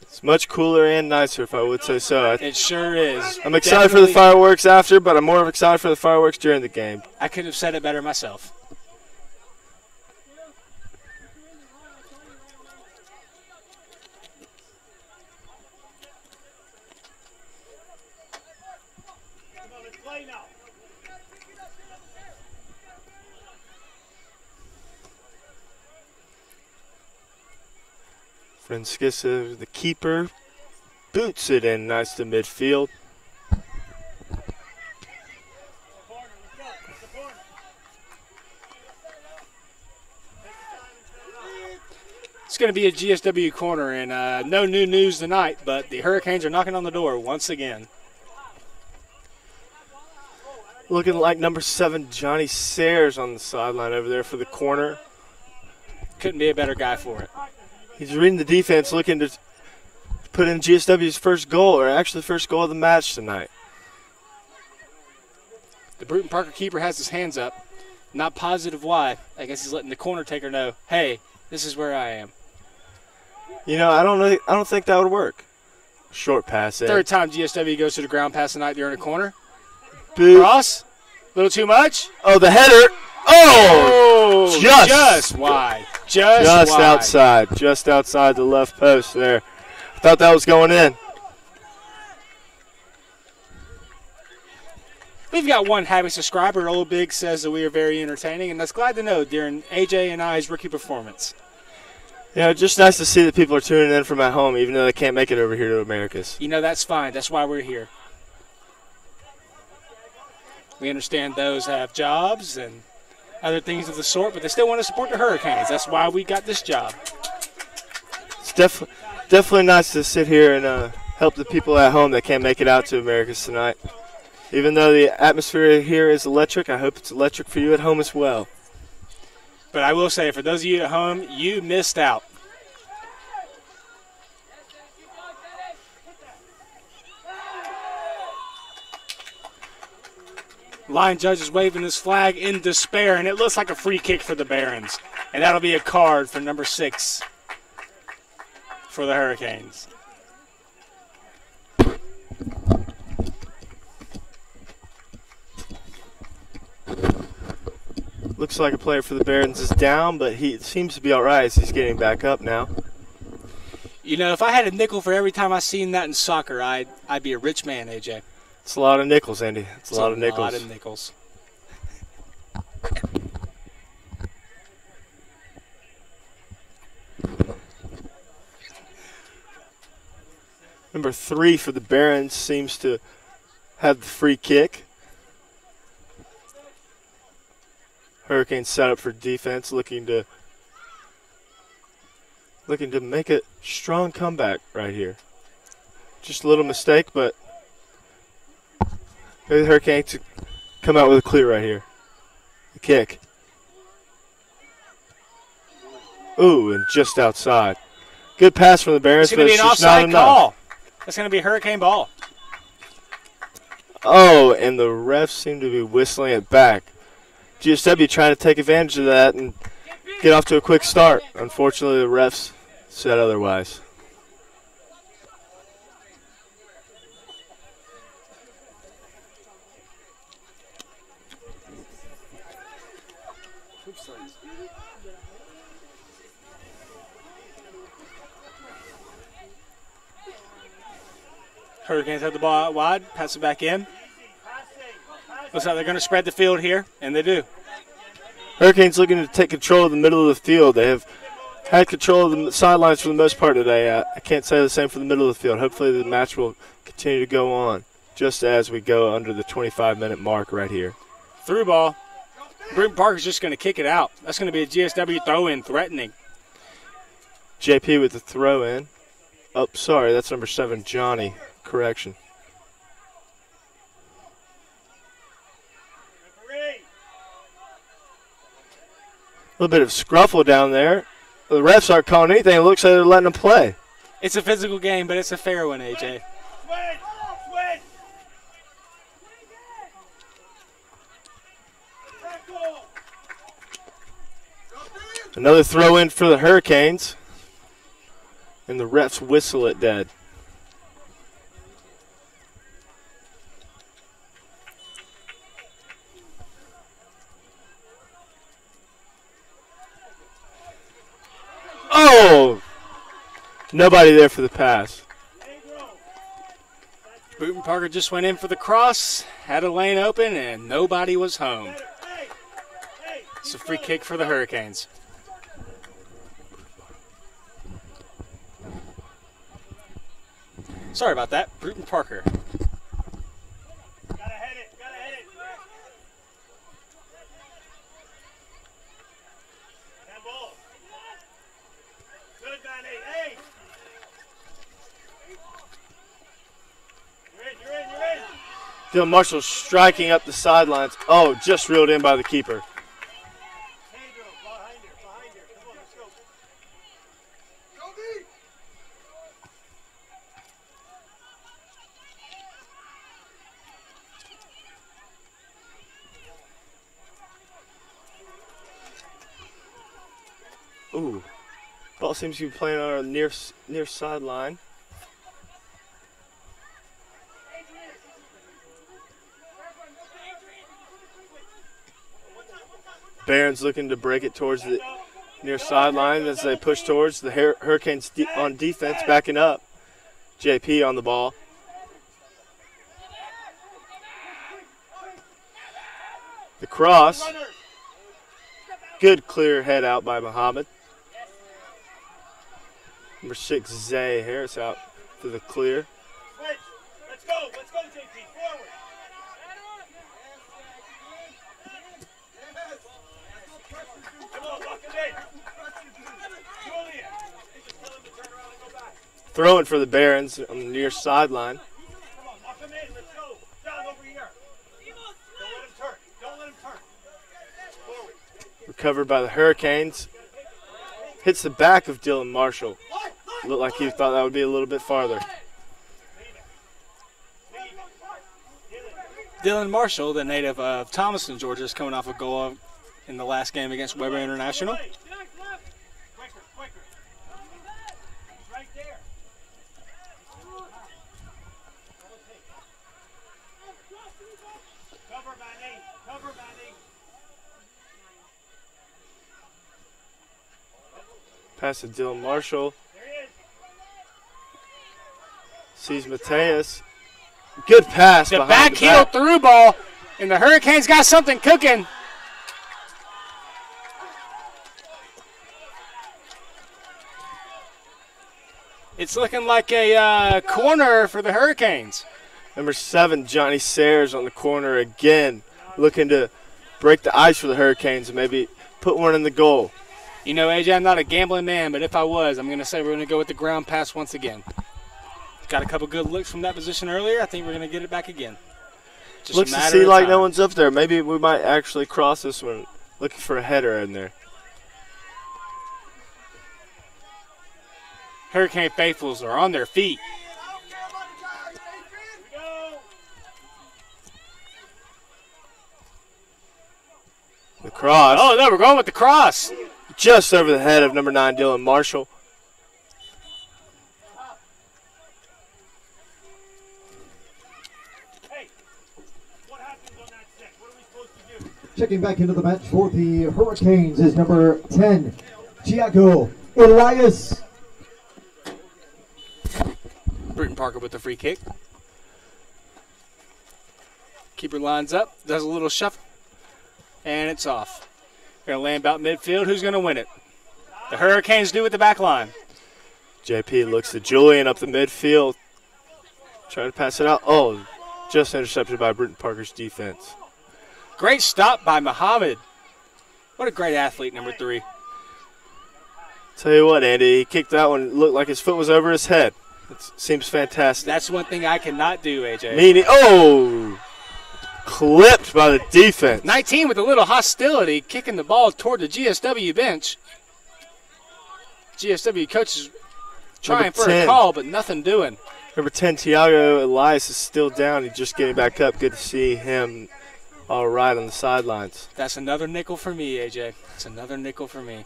It's much cooler and nicer, if I would say so. It sure is. I'm excited for the fireworks after, but I'm more excited for the fireworks during the game. I could have said it better myself. Francisco, the keeper, boots it in nice to midfield. It's going to be a GSW corner, and no new news tonight, but the Hurricanes are knocking on the door once again. Looking like number 7, Johnny Sayers on the sideline over there for the corner. Couldn't be a better guy for it. He's reading the defense, looking to put in GSW's first goal, or actually the first goal of the match tonight. The Brewton-Parker keeper has his hands up. Not positive why. I guess he's letting the corner taker know, hey, this is where I am. You know, I don't think that would work. Short pass in. Third time GSW goes to the ground pass tonight during a corner. Boot. Cross. A little too much. Oh, the header. Oh, just wide. Just wide. Outside. Just outside the left post there. I thought that was going in. We've got one happy subscriber. Old Big says that we are very entertaining, and that's glad to know during AJ and I's rookie performance. Yeah, just nice to see that people are tuning in from at home, even though they can't make it over here to Americas. You know, that's fine. That's why we're here. We understand those have jobs and other things of the sort, but they still want to support the Hurricanes. That's why we got this job. It's definitely nice to sit here and help the people at home that can't make it out to Americas tonight. Even though the atmosphere here is electric, I hope it's electric for you at home as well. But I will say, for those of you at home, you missed out. Line judge is waving his flag in despair, and it looks like a free kick for the Barons. And that'll be a card for number 6 for the Hurricanes. Looks like a player for the Barons is down, but he seems to be all right as he's getting back up now. You know, if I had a nickel for every time I seen that in soccer, I'd be a rich man, AJ. It's a lot of nickels, Andy. It's a lot of nickels. A lot of nickels. Number 3 for the Barons seems to have the free kick. Hurricanes set up for defense, looking to make a strong comeback right here. Just a little mistake, but maybe the Hurricanes come out with a clear right here. The kick. Ooh, and just outside. Good pass from the Barons, It's going to be an offside call. That's going to be a Hurricane ball. Oh, and the refs seem to be whistling it back. GSW trying to take advantage of that and get off to a quick start. Unfortunately, the refs said otherwise. Hurricanes have the ball out wide, pass it back in. Looks like they're going to spread the field here, and they do. Hurricanes looking to take control of the middle of the field. They have had control of the sidelines for the most part today. I can't say the same for the middle of the field. Hopefully the match will continue to go on just as we go under the 25-minute mark right here. Through ball. Brewton-Parker's just going to kick it out. That's going to be a GSW throw-in, threatening. JP with the throw-in. Oh, sorry, that's number 7, Johnny. Correction. A little bit of scruffle down there. The refs aren't calling anything. It looks like they're letting them play. It's a physical game, but it's a fair one, AJ. Another throw in for the Hurricanes. And the refs whistle it dead. Oh! Nobody there for the pass. Brewton-Parker just went in for the cross, had a lane open, and nobody was home. It's a free kick for the Hurricanes. Sorry about that, Brewton-Parker. Dylan Marshall striking up the sidelines. Oh, just reeled in by the keeper. Ooh, ball seems to be playing on our near sideline. Barron's looking to break it towards the near sideline as they push towards the Hurricanes on defense, backing up. JP on the ball. The cross. Good clear head out by Muhammad. Number 6, Zay Harris out for the clear. Let's go, JP, forward. Come on, lock it in. Julian. Tell him to turn around and go back. Throwing for the Barons on the near sideline. Come on, lock him in. Let's go. Down over here. Don't let him turn. Don't let him turn. Forward. Recovered by the Hurricanes. Hits the back of Dylan Marshall. Looked like he thought that would be a little bit farther. Dylan Marshall, the native of Thomaston, Georgia, is coming off a goal in the last game against Weber International. Right there. Cover, Manny. Cover, Manny. Pass to Dylan Marshall. Sees Mateus. Good pass. The behind back heel through ball, and the Hurricanes got something cooking. It's looking like a corner for the Hurricanes. Number 7, Johnny Sayers on the corner again, looking to break the ice for the Hurricanes and maybe put one in the goal. You know, AJ, I'm not a gambling man, but if I was, I'm going to say we're going to go with the ground pass once again. Got a couple good looks from that position earlier. I think we're going to get it back again. Just Looks to see like no one's up there. Maybe we might actually cross this one, looking for a header in there. Hurricane faithfuls are on their feet. The cross. Oh, no, we're going with the cross. Just over the head of number 9, Dylan Marshall. Checking back into the match for the Hurricanes is number 10, Tiago Elias. Brewton-Parker with the free kick. Keeper lines up, does a little shuffle, and it's off. Going to land about midfield. Who's going to win it? The Hurricanes do with the back line. JP looks at Julian up the midfield. Trying to pass it out. Oh, just intercepted by Brewton-Parker's defense. Great stop by Muhammad. What a great athlete, number 3. Tell you what, Andy, he kicked that one. Looked like his foot was over his head. It seems fantastic. That's one thing I cannot do, AJ. Meaning, oh, clipped by the defense. 19 with a little hostility, kicking the ball toward the GSW bench. GSW coach is trying for a call, but nothing doing. Number 10, Tiago Elias is still down. He's just getting back up. Good to see him all right on the sidelines. That's another nickel for me, AJ. That's another nickel for me.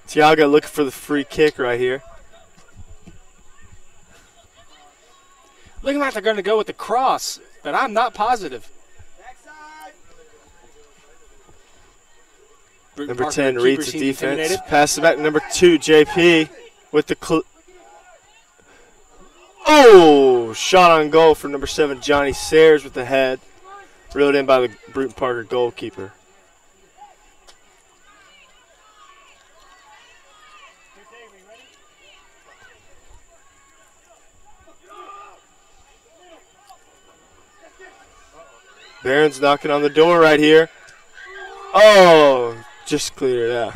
Tiago looking for the free kick right here. Looking like they're going to go with the cross, but I'm not positive. Number 10 reads the defense. Passes it back to number 2, JP, with the shot on goal for number 7, Johnny Sayers with the head. Reeled in by the Brewton-Parker goalkeeper. Barron's knocking on the door right here. Oh, just cleared it out.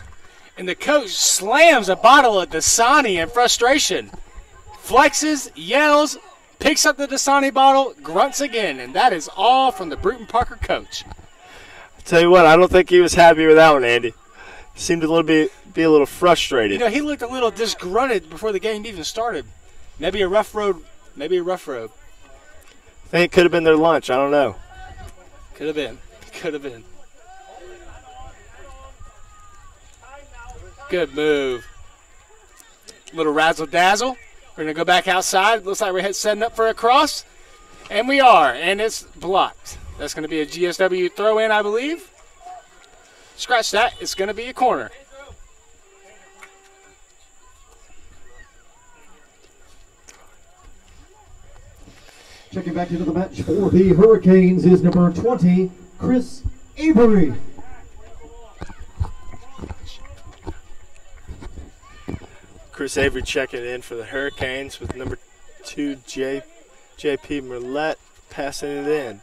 And the coach slams a bottle of Dasani in frustration. Flexes, yells, picks up the Dasani bottle, grunts again, and that is all from the Brewton-Parker coach. I'll tell you what, I don't think he was happy with that one, Andy. Seemed be a little frustrated. You know, he looked a little disgruntled before the game even started. Maybe a rough road. Maybe a rough road. I think it could have been their lunch. I don't know. Could have been. Could have been. Good move. Little razzle-dazzle. We're going to go back outside. Looks like we're setting up for a cross. And we are. And it's blocked. That's going to be a GSW throw-in, I believe. Scratch that. It's going to be a corner. Checking back into the match for the Hurricanes is number 20, Chris Avery. Chris Avery checking in for the Hurricanes with number 2, JP Merlette passing it in.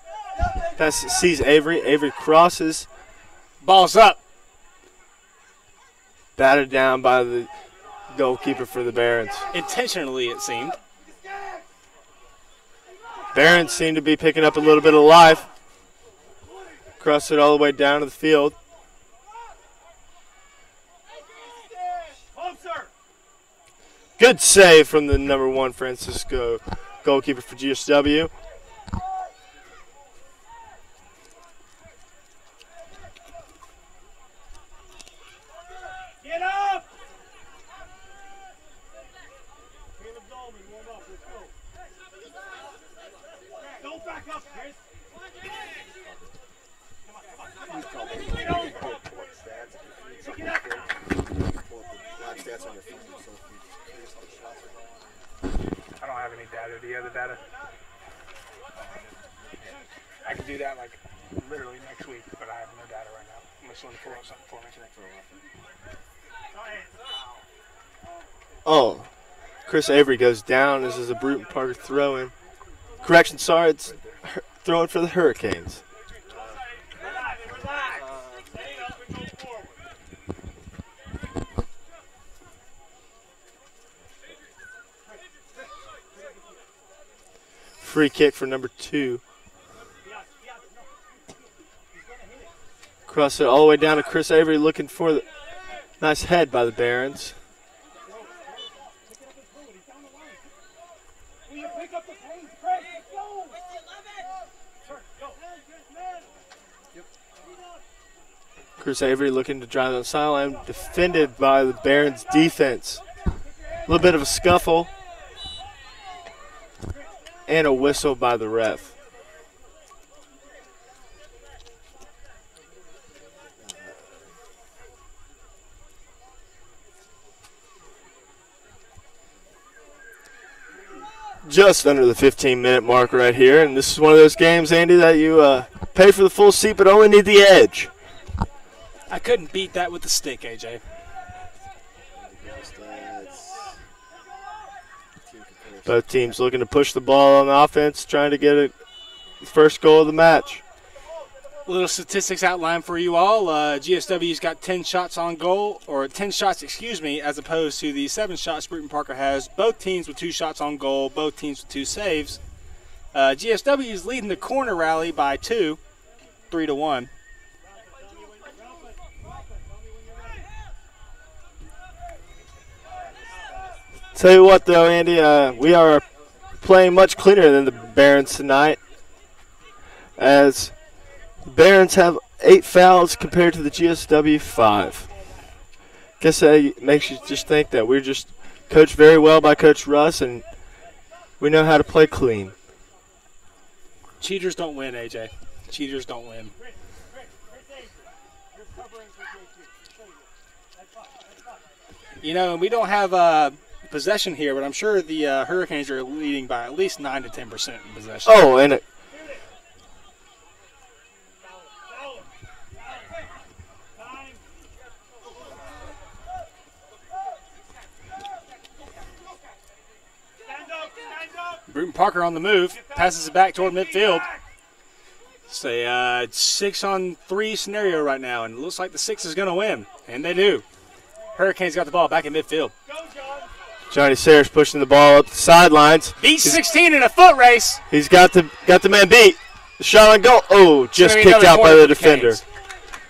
Sees Avery. Avery crosses. Ball's up. Batted down by the goalkeeper for the Barons. Intentionally, it seemed. Barons seem to be picking up a little bit of life. Cross it all the way down to the field. Good save from the number 1 Francisco goalkeeper for GSW. Get up! Caleb Dolman, warm up. Let's go. Don't back up, Chris. I don't have any data. Do you have the data? I can do that like literally next week, but I have no data right now. Unless you want to pull up something for me. Oh, Chris Avery goes down. This is a Brewton-Parker throw-in. Correction, sorry, it's throwing for the Hurricanes. Free kick for number 2. Cross it all the way down to Chris Avery looking for the nice head by the Barons. Chris Avery looking to drive on the sideline, defended by the Barons defense. A little bit of a scuffle and a whistle by the ref. Just under the 15-minute mark right here, and this is one of those games, Andy, that you pay for the full seat but only need the edge. I couldn't beat that with the stick, AJ. Both teams looking to push the ball on offense, trying to get a first goal of the match. Little statistics outline for you all. GSW's got 10 shots on goal, or 10 shots, excuse me, as opposed to the 7 shots Brewton-Parker has. Both teams with 2 shots on goal, both teams with 2 saves. GSW is leading the corner rally by 2, 3-1. Tell you what, though, Andy, we are playing much cleaner than the Barons tonight, as the Barons have 8 fouls compared to the GSW 5. Guess that makes you just think that we're just coached very well by Coach Russ, and we know how to play clean. Cheaters don't win, AJ. Cheaters don't win. You know, we don't have possession here, but I'm sure the Hurricanes are leading by at least 9 to 10% in possession. Oh, and Brewton-Parker on the move, passes it back toward midfield. It's a 6-on-3 scenario right now, and it looks like the 6 is going to win, and they do. Hurricanes got the ball back in midfield. Johnny Sayers pushing the ball up the sidelines. Beat 16 in a foot race. He's got the man beat. The shot on goal. Oh, just kicked out by the defender.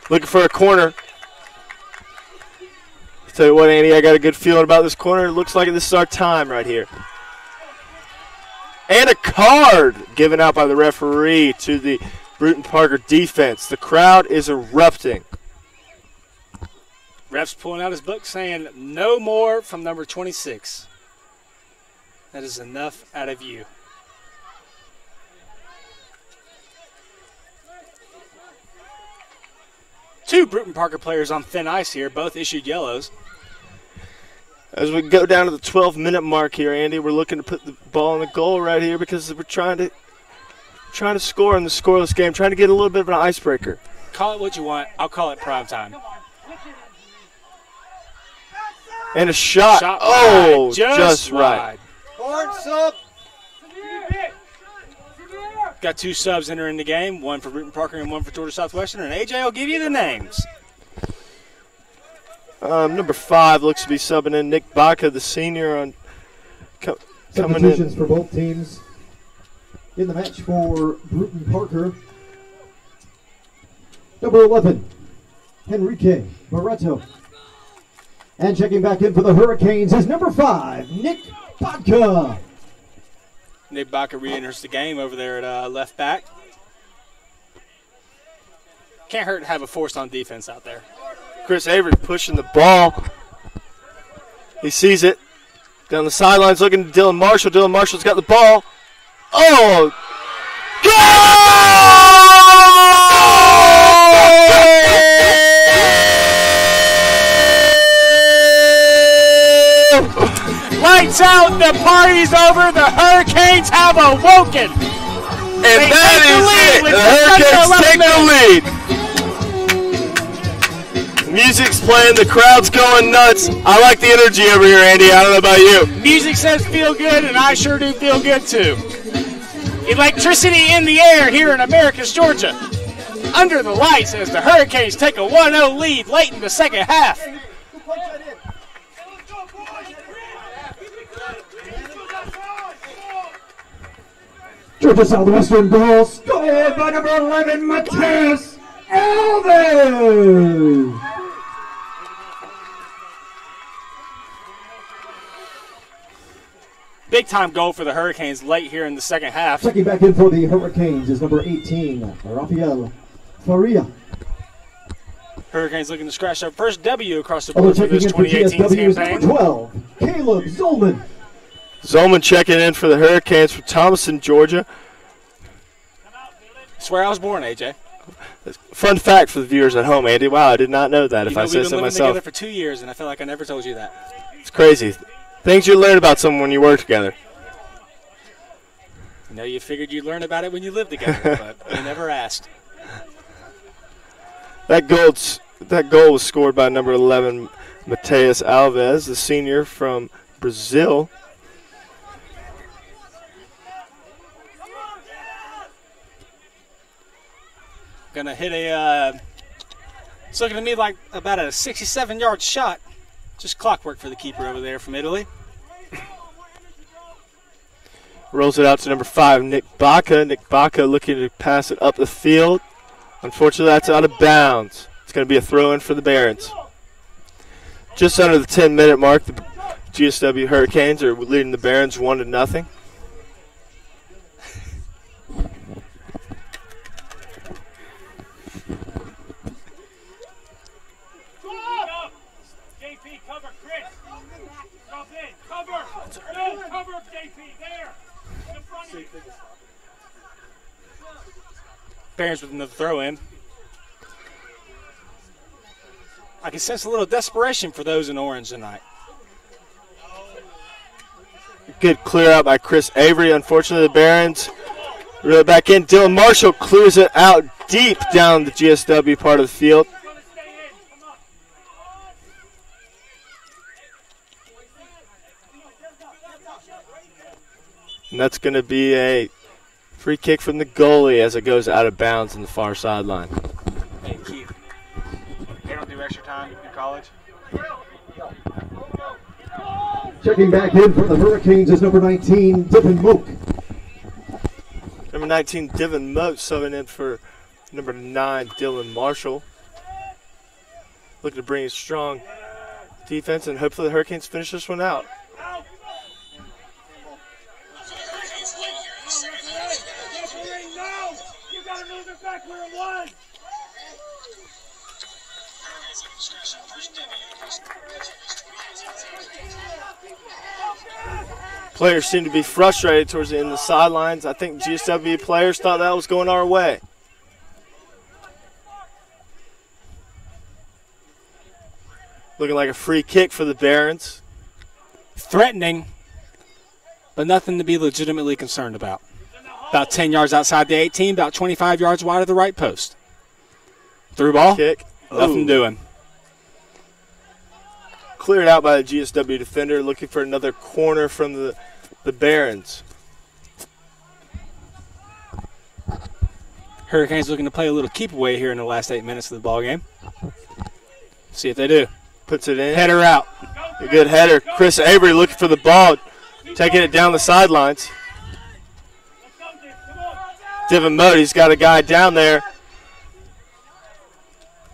Looking for a corner. Tell you what, Andy, I got a good feeling about this corner. It looks like this is our time right here. And a card given out by the referee to the Brewton-Parker defense. The crowd is erupting. Ref's pulling out his book saying, no more from number 26. That is enough out of you. Two Brewton-Parker players on thin ice here, both issued yellows. As we go down to the 12-minute mark here, Andy, we're looking to put the ball in the goal right here because we're trying to score in the scoreless game, trying to get a little bit of an icebreaker. Call it what you want. I'll call it prime time. And a shot. Oh, just right. Horns up. Got 2 subs entering the game, one for Brewton-Parker and one for Georgia Southwestern, and AJ will give you the names. Number 5 looks to be subbing in Nick Baca, the senior, on coming Substitutions in. for both teams. In the match for Brewton-Parker, number 11, Henrique Barreto. And checking back in for the Hurricanes is number 5, Nick Baca. Nick Baca re-enters the game over there at left back. Can't hurt to have a force on defense out there. Chris Avery pushing the ball. He sees it. Down the sidelines looking to Dylan Marshall. Dylan Marshall's got the ball. Oh! Lights out, the party's over, the Hurricanes have awoken. And that is it. The Hurricanes take the lead. Music's playing, the crowd's going nuts. I like the energy over here, Andy. I don't know about you. Music says feel good, and I sure do feel good too. Electricity in the air here in Americus, Georgia. Under the lights as the Hurricanes take a 1-0 lead late in the second half. Georgia Southwestern goal scored by number 11, Mateus Alves. Big time goal for the Hurricanes late here in the second half. Checking back in for the Hurricanes is number 18, Rafael Faria. Hurricanes looking to scratch their first W across the board for this checking in for 2018 GSW is campaign. number 12, Caleb Zolman. Zolman checking in for the Hurricanes from Thomaston, Georgia. That's where I was born, AJ. Fun fact for the viewers at home, Andy. Wow, I did not know that. We've been living together for 2 years, and I feel like I never told you that. It's crazy. Things you learn about someone when you work together. You know, you figured you'd learn about it when you lived together, but you never asked. That goal was scored by number 11, Mateus Alves, the senior from Brazil. Gonna hit a, it's looking to me like about a 67-yard shot. Just clockwork for the keeper over there from Italy. Rolls it out to number 5, Nick Baca. Nick Baca looking to pass it up the field. Unfortunately, that's out of bounds. It's going to be a throw-in for the Barons. Just under the 10-minute mark, the GSW Hurricanes are leading the Barons 1-0. Cover JP there. In front of you. Barons with another throw in. I can sense a little desperation for those in orange tonight. Good clear out by Chris Avery. Unfortunately, the Barons reel it back in. Dylan Marshall clears it out deep down the GSW part of the field. And that's going to be a free kick from the goalie as it goes out of bounds in the far sideline. Hey, Keith. They don't do extra time in college? Checking back in for the Hurricanes is number 19, Divin Moak. Number 19, Divin Moak, subbing in for number 9, Dylan Marshall. Looking to bring a strong defense, and hopefully the Hurricanes finish this one out. Back where it was. Players seem to be frustrated towards the end of the sidelines. I think GSW players thought that was going our way. Looking like a free kick for the Barons. Threatening, but nothing to be legitimately concerned about. About 10 yards outside the 18, about 25 yards wide of the right post. Through ball, kick. Nothing doing. Cleared out by the GSW defender, looking for another corner from the Barons. Hurricanes looking to play a little keep away here in the last 8 minutes of the ball game. See if they do. Puts it in. Header out. A good header. Chris Avery looking for the ball, taking it down the sidelines. Divin Mody's got a guy down there.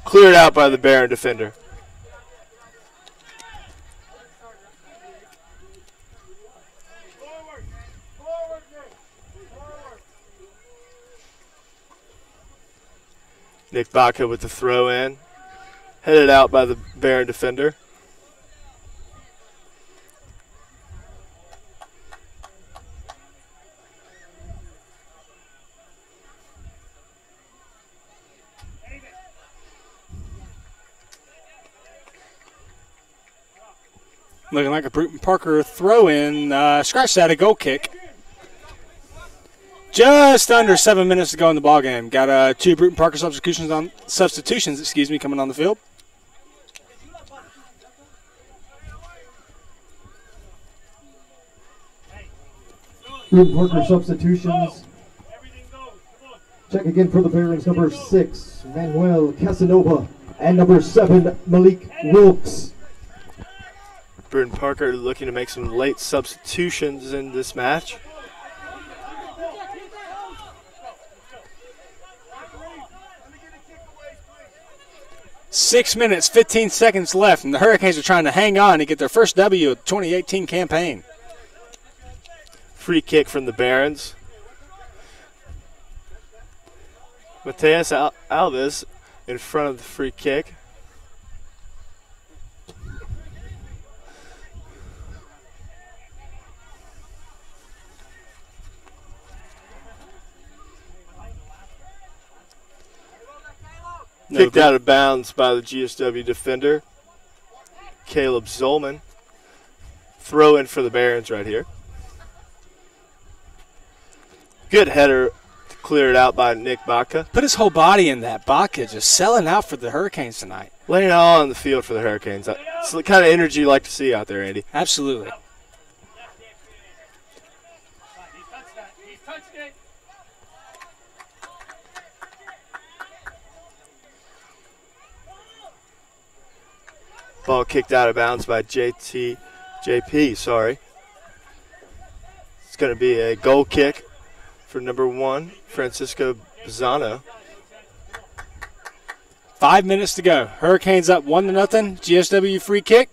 Cleared out by the Baron defender. Nick Baca with the throw in. Headed out by the Baron defender. Looking like a Brewton-Parker throw-in, scratched out a goal kick. Just under 7 minutes to go in the ball game. Got 2 Brewton-Parker substitutions, coming on the field. Brewton-Parker substitutions. Check again for the Barons. Number 6, Manuel Casanova. And number 7, Malik Wilkes. Brewton-Parker looking to make some late substitutions in this match. Six minutes, 15 seconds left, and the Hurricanes are trying to hang on to get their first W of the 2018 campaign. Free kick from the Barons. Mateus Alves in front of the free kick. Kicked out of bounds by the GSW defender, Caleb Zolman. Throw in for the Barons right here. Good header to clear it out by Nick Baca. Put his whole body in that. Baca just selling out for the Hurricanes tonight. Laying it all on the field for the Hurricanes. It's the kind of energy you like to see out there, Andy. Absolutely. Ball kicked out of bounds by JP. It's going to be a goal kick for number 1, Francisco Bizzano. 5 minutes to go. Hurricanes up 1-0. GSW free kick.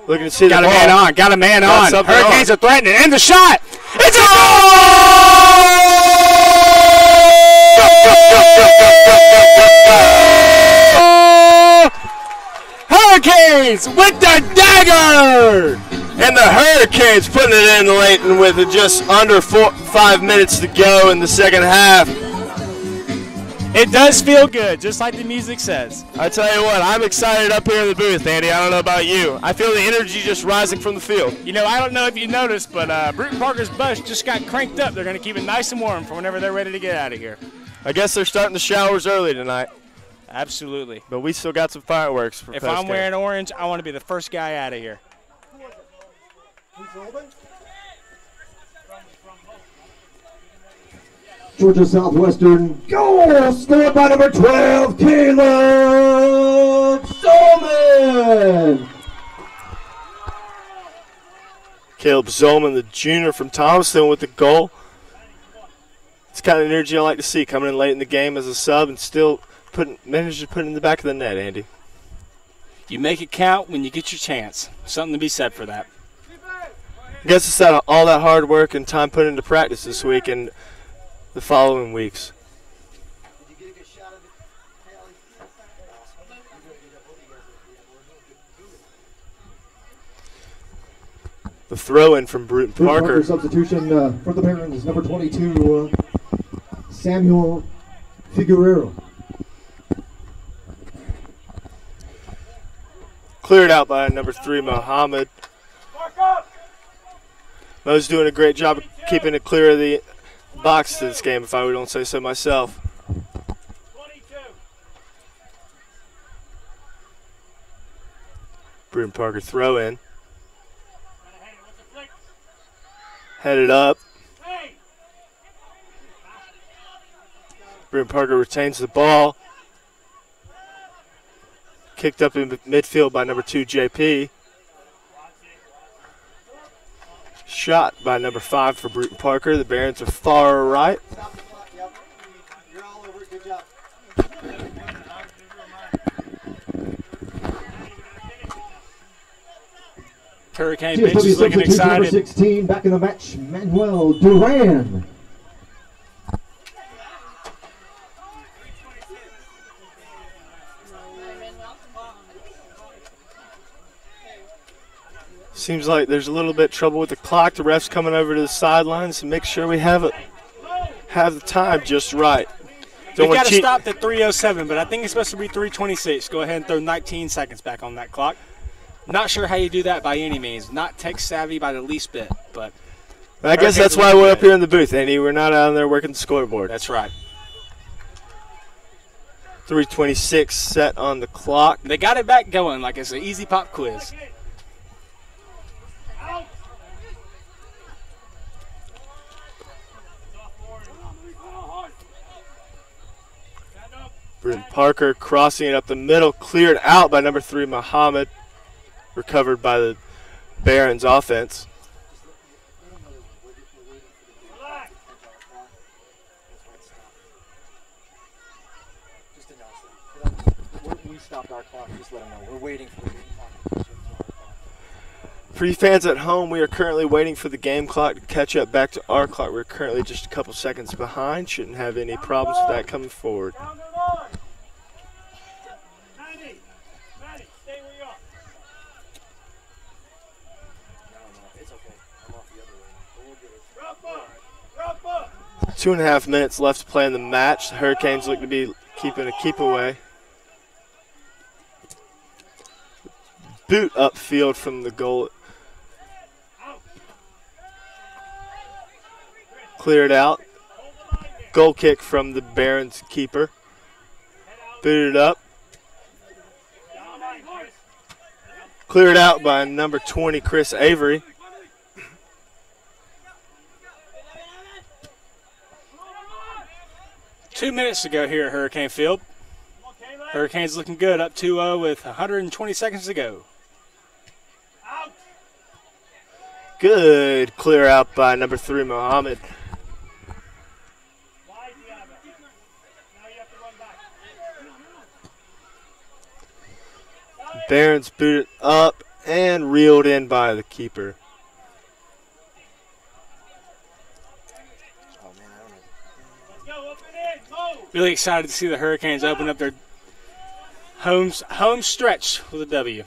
Looking to see got the a ball. man on. Got a man on. Hurricanes are threatening. And the shot. It's a Hurricanes with the dagger! And the Hurricanes putting it in late and with just under 5 minutes to go in the second half. It does feel good, just like the music says. I tell you what, I'm excited up here in the booth, Andy. I don't know about you. I feel the energy just rising from the field. You know, I don't know if you noticed, but Brewton-Parker's bus just got cranked up. They're going to keep it nice and warm for whenever they're ready to get out of here. I guess they're starting the showers early tonight. Absolutely. But we still got some fireworks for If I'm wearing orange, I want to be the first guy out of here. Georgia Southwestern goal scored by number 12, Caleb Zolman. Caleb Zolman, the junior from Thomaston, with the goal. It's the kind of energy I like to see coming in late in the game as a sub and still manage to put it in the back of the net, Andy. You make it count when you get your chance. Something to be said for that. I guess it's all that hard work and time put into practice this week and the following weeks. The throw-in from Brewton-Parker. Substitution for the Barons, number 22, Samuel Figueroa. Cleared out by number 3, Mohammed. Mo's doing a great job of keeping it clear of the box to this game, if I don't say so myself. Brewton-Parker throw in. Headed up. Brewton-Parker retains the ball. Kicked up in midfield by number 2, JP. Shot by number 5 for Brewton-Parker. The Barons are far right. You're all over it. Good job. Hurricane bench is looking excited. Number 16, back in the match, Manuel Duran. Seems like there's a little bit of trouble with the clock. The ref's coming over to the sidelines to make sure we have the time just right. We've got to stop at 3:07, but I think it's supposed to be 3:26. Go ahead and throw 19 seconds back on that clock. Not sure how you do that by any means. Not tech savvy by the least bit, but I guess that's why we're up here in the booth, Andy. We're not out there working the scoreboard. That's right. 3:26 set on the clock. They got it back going like it's an easy pop quiz. Brewton-Parker crossing it up the middle, cleared out by number 3, Muhammad. Recovered by the Barons offense. We stopped our clock. Just let them know. We're waiting for the game clock. For you fans at home, we are currently waiting for the game clock to catch up back to our clock. We're currently just a couple seconds behind. Shouldn't have any problems with that coming forward. Maddie, stay where you are. It's okay. I'm off the other way. But we'll get it. Drop up. 2.5 minutes left to play in the match. The Hurricanes look to be keeping a keep away. Boot upfield from the goal. Cleared out. Goal kick from the Barons keeper. Booted up. Cleared out by number 20, Chris Avery. Two minutes to go here at Hurricane Field. Hurricanes looking good, up 2-0 with 120 seconds to go. Good clear out by number 3, Muhammad. Barons booted up and reeled in by the keeper. Really excited to see the Hurricanes open up their home stretch with a W.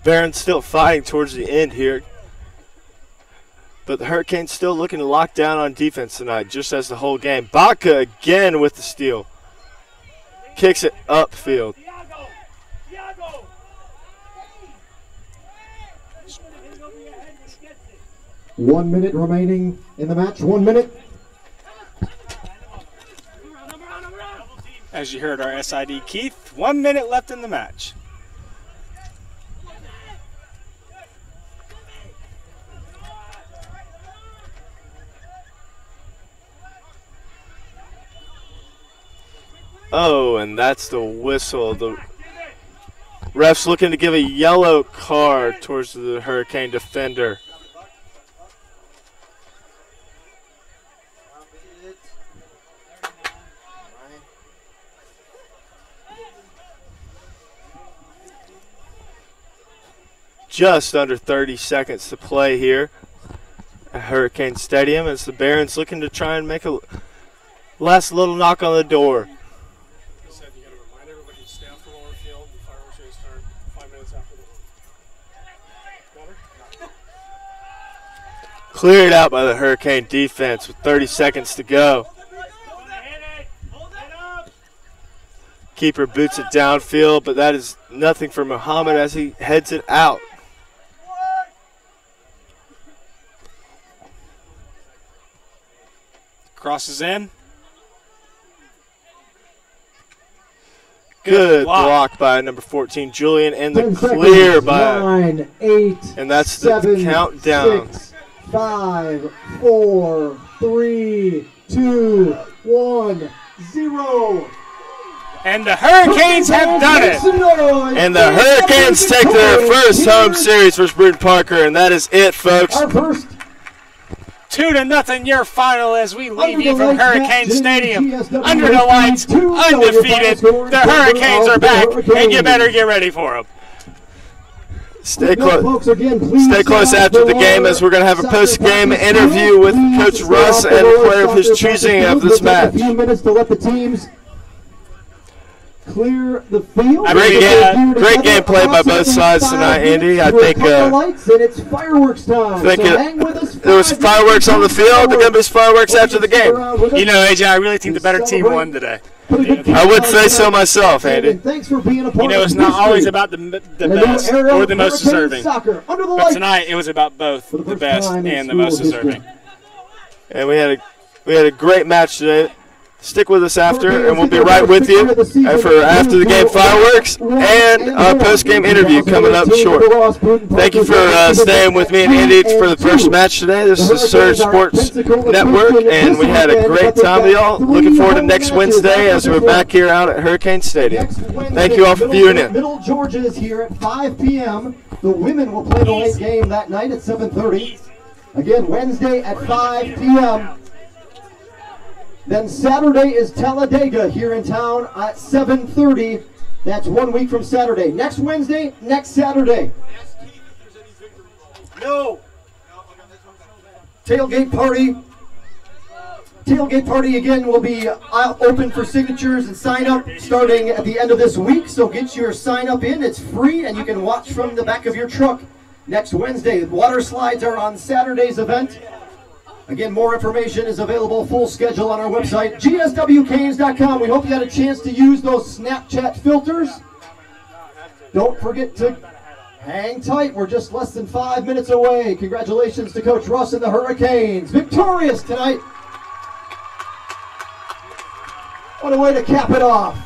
Barons still fighting towards the end here. But the Hurricanes still looking to lock down on defense tonight, just as the whole game. Baca again with the steal. Kicks it upfield. 1 minute remaining in the match. 1 minute. As you heard our SID Keith, 1 minute left in the match. Oh, and that's the whistle. The ref's looking to give a yellow card towards the Hurricane defender. Just under 30 seconds to play here at Hurricane Stadium as the Barons looking to try and make a last little knock on the door. Cleared out by the Hurricane defense with 30 seconds to go. Keeper boots it downfield, but that is nothing for Muhammad as he heads it out. Crosses in. Good block by number 14, Julian, and the clear by 9, 8, and that's 7, the countdown. 6, 5, 4, 3, 2, 1, 0. And the Hurricanes have done it. And the Hurricanes take their first home series versus Brewton-Parker, and that is it, folks. Our first 2-0 your final as we leave you from Hurricane Stadium. Under the lights, undefeated. The Hurricanes are back, and you better get ready for them. Stay close. Stay close after the game as we're going to have a post-game interview with Coach Russ and a player of his choosing of this match. A few minutes to let the teams clear the field. Great game played by both sides tonight, Andy. I think it's fireworks time. There was fireworks on the field. There's going to be fireworks after the game. You know, AJ, I really think the better team won today. I would say so myself, Andy. Thanks for being a part. You know, it's not always about the best or the most deserving. But tonight, it was about both the best and the most deserving. And we had a great match today. Stick with us after, and we'll be right with you for after the game fireworks and our post-game interview coming up short. Thank you for staying with me and Andy for the first match today. This is Surge Sports Network, and we had a great time with y'all. Looking forward to next Wednesday as we're back here out at Hurricane Stadium. Thank you all for viewing in. Middle Georgia is here at 5 p.m. The women will play the late game that night at 7:30. Again, Wednesday at 5 p.m. Then Saturday is Talladega here in town at 7:30. That's 1 week from Saturday. Next Wednesday, next Saturday. No. Tailgate party. Tailgate party again will be open for signatures and sign up starting at the end of this week. So get your sign up in. It's free and you can watch from the back of your truck next Wednesday. Water slides are on Saturday's event. Again, more information is available, full schedule on our website, gswcanes.com. We hope you had a chance to use those Snapchat filters. Don't forget to hang tight. We're just less than 5 minutes away. Congratulations to Coach Russ and the Hurricanes. Victorious tonight. What a way to cap it off.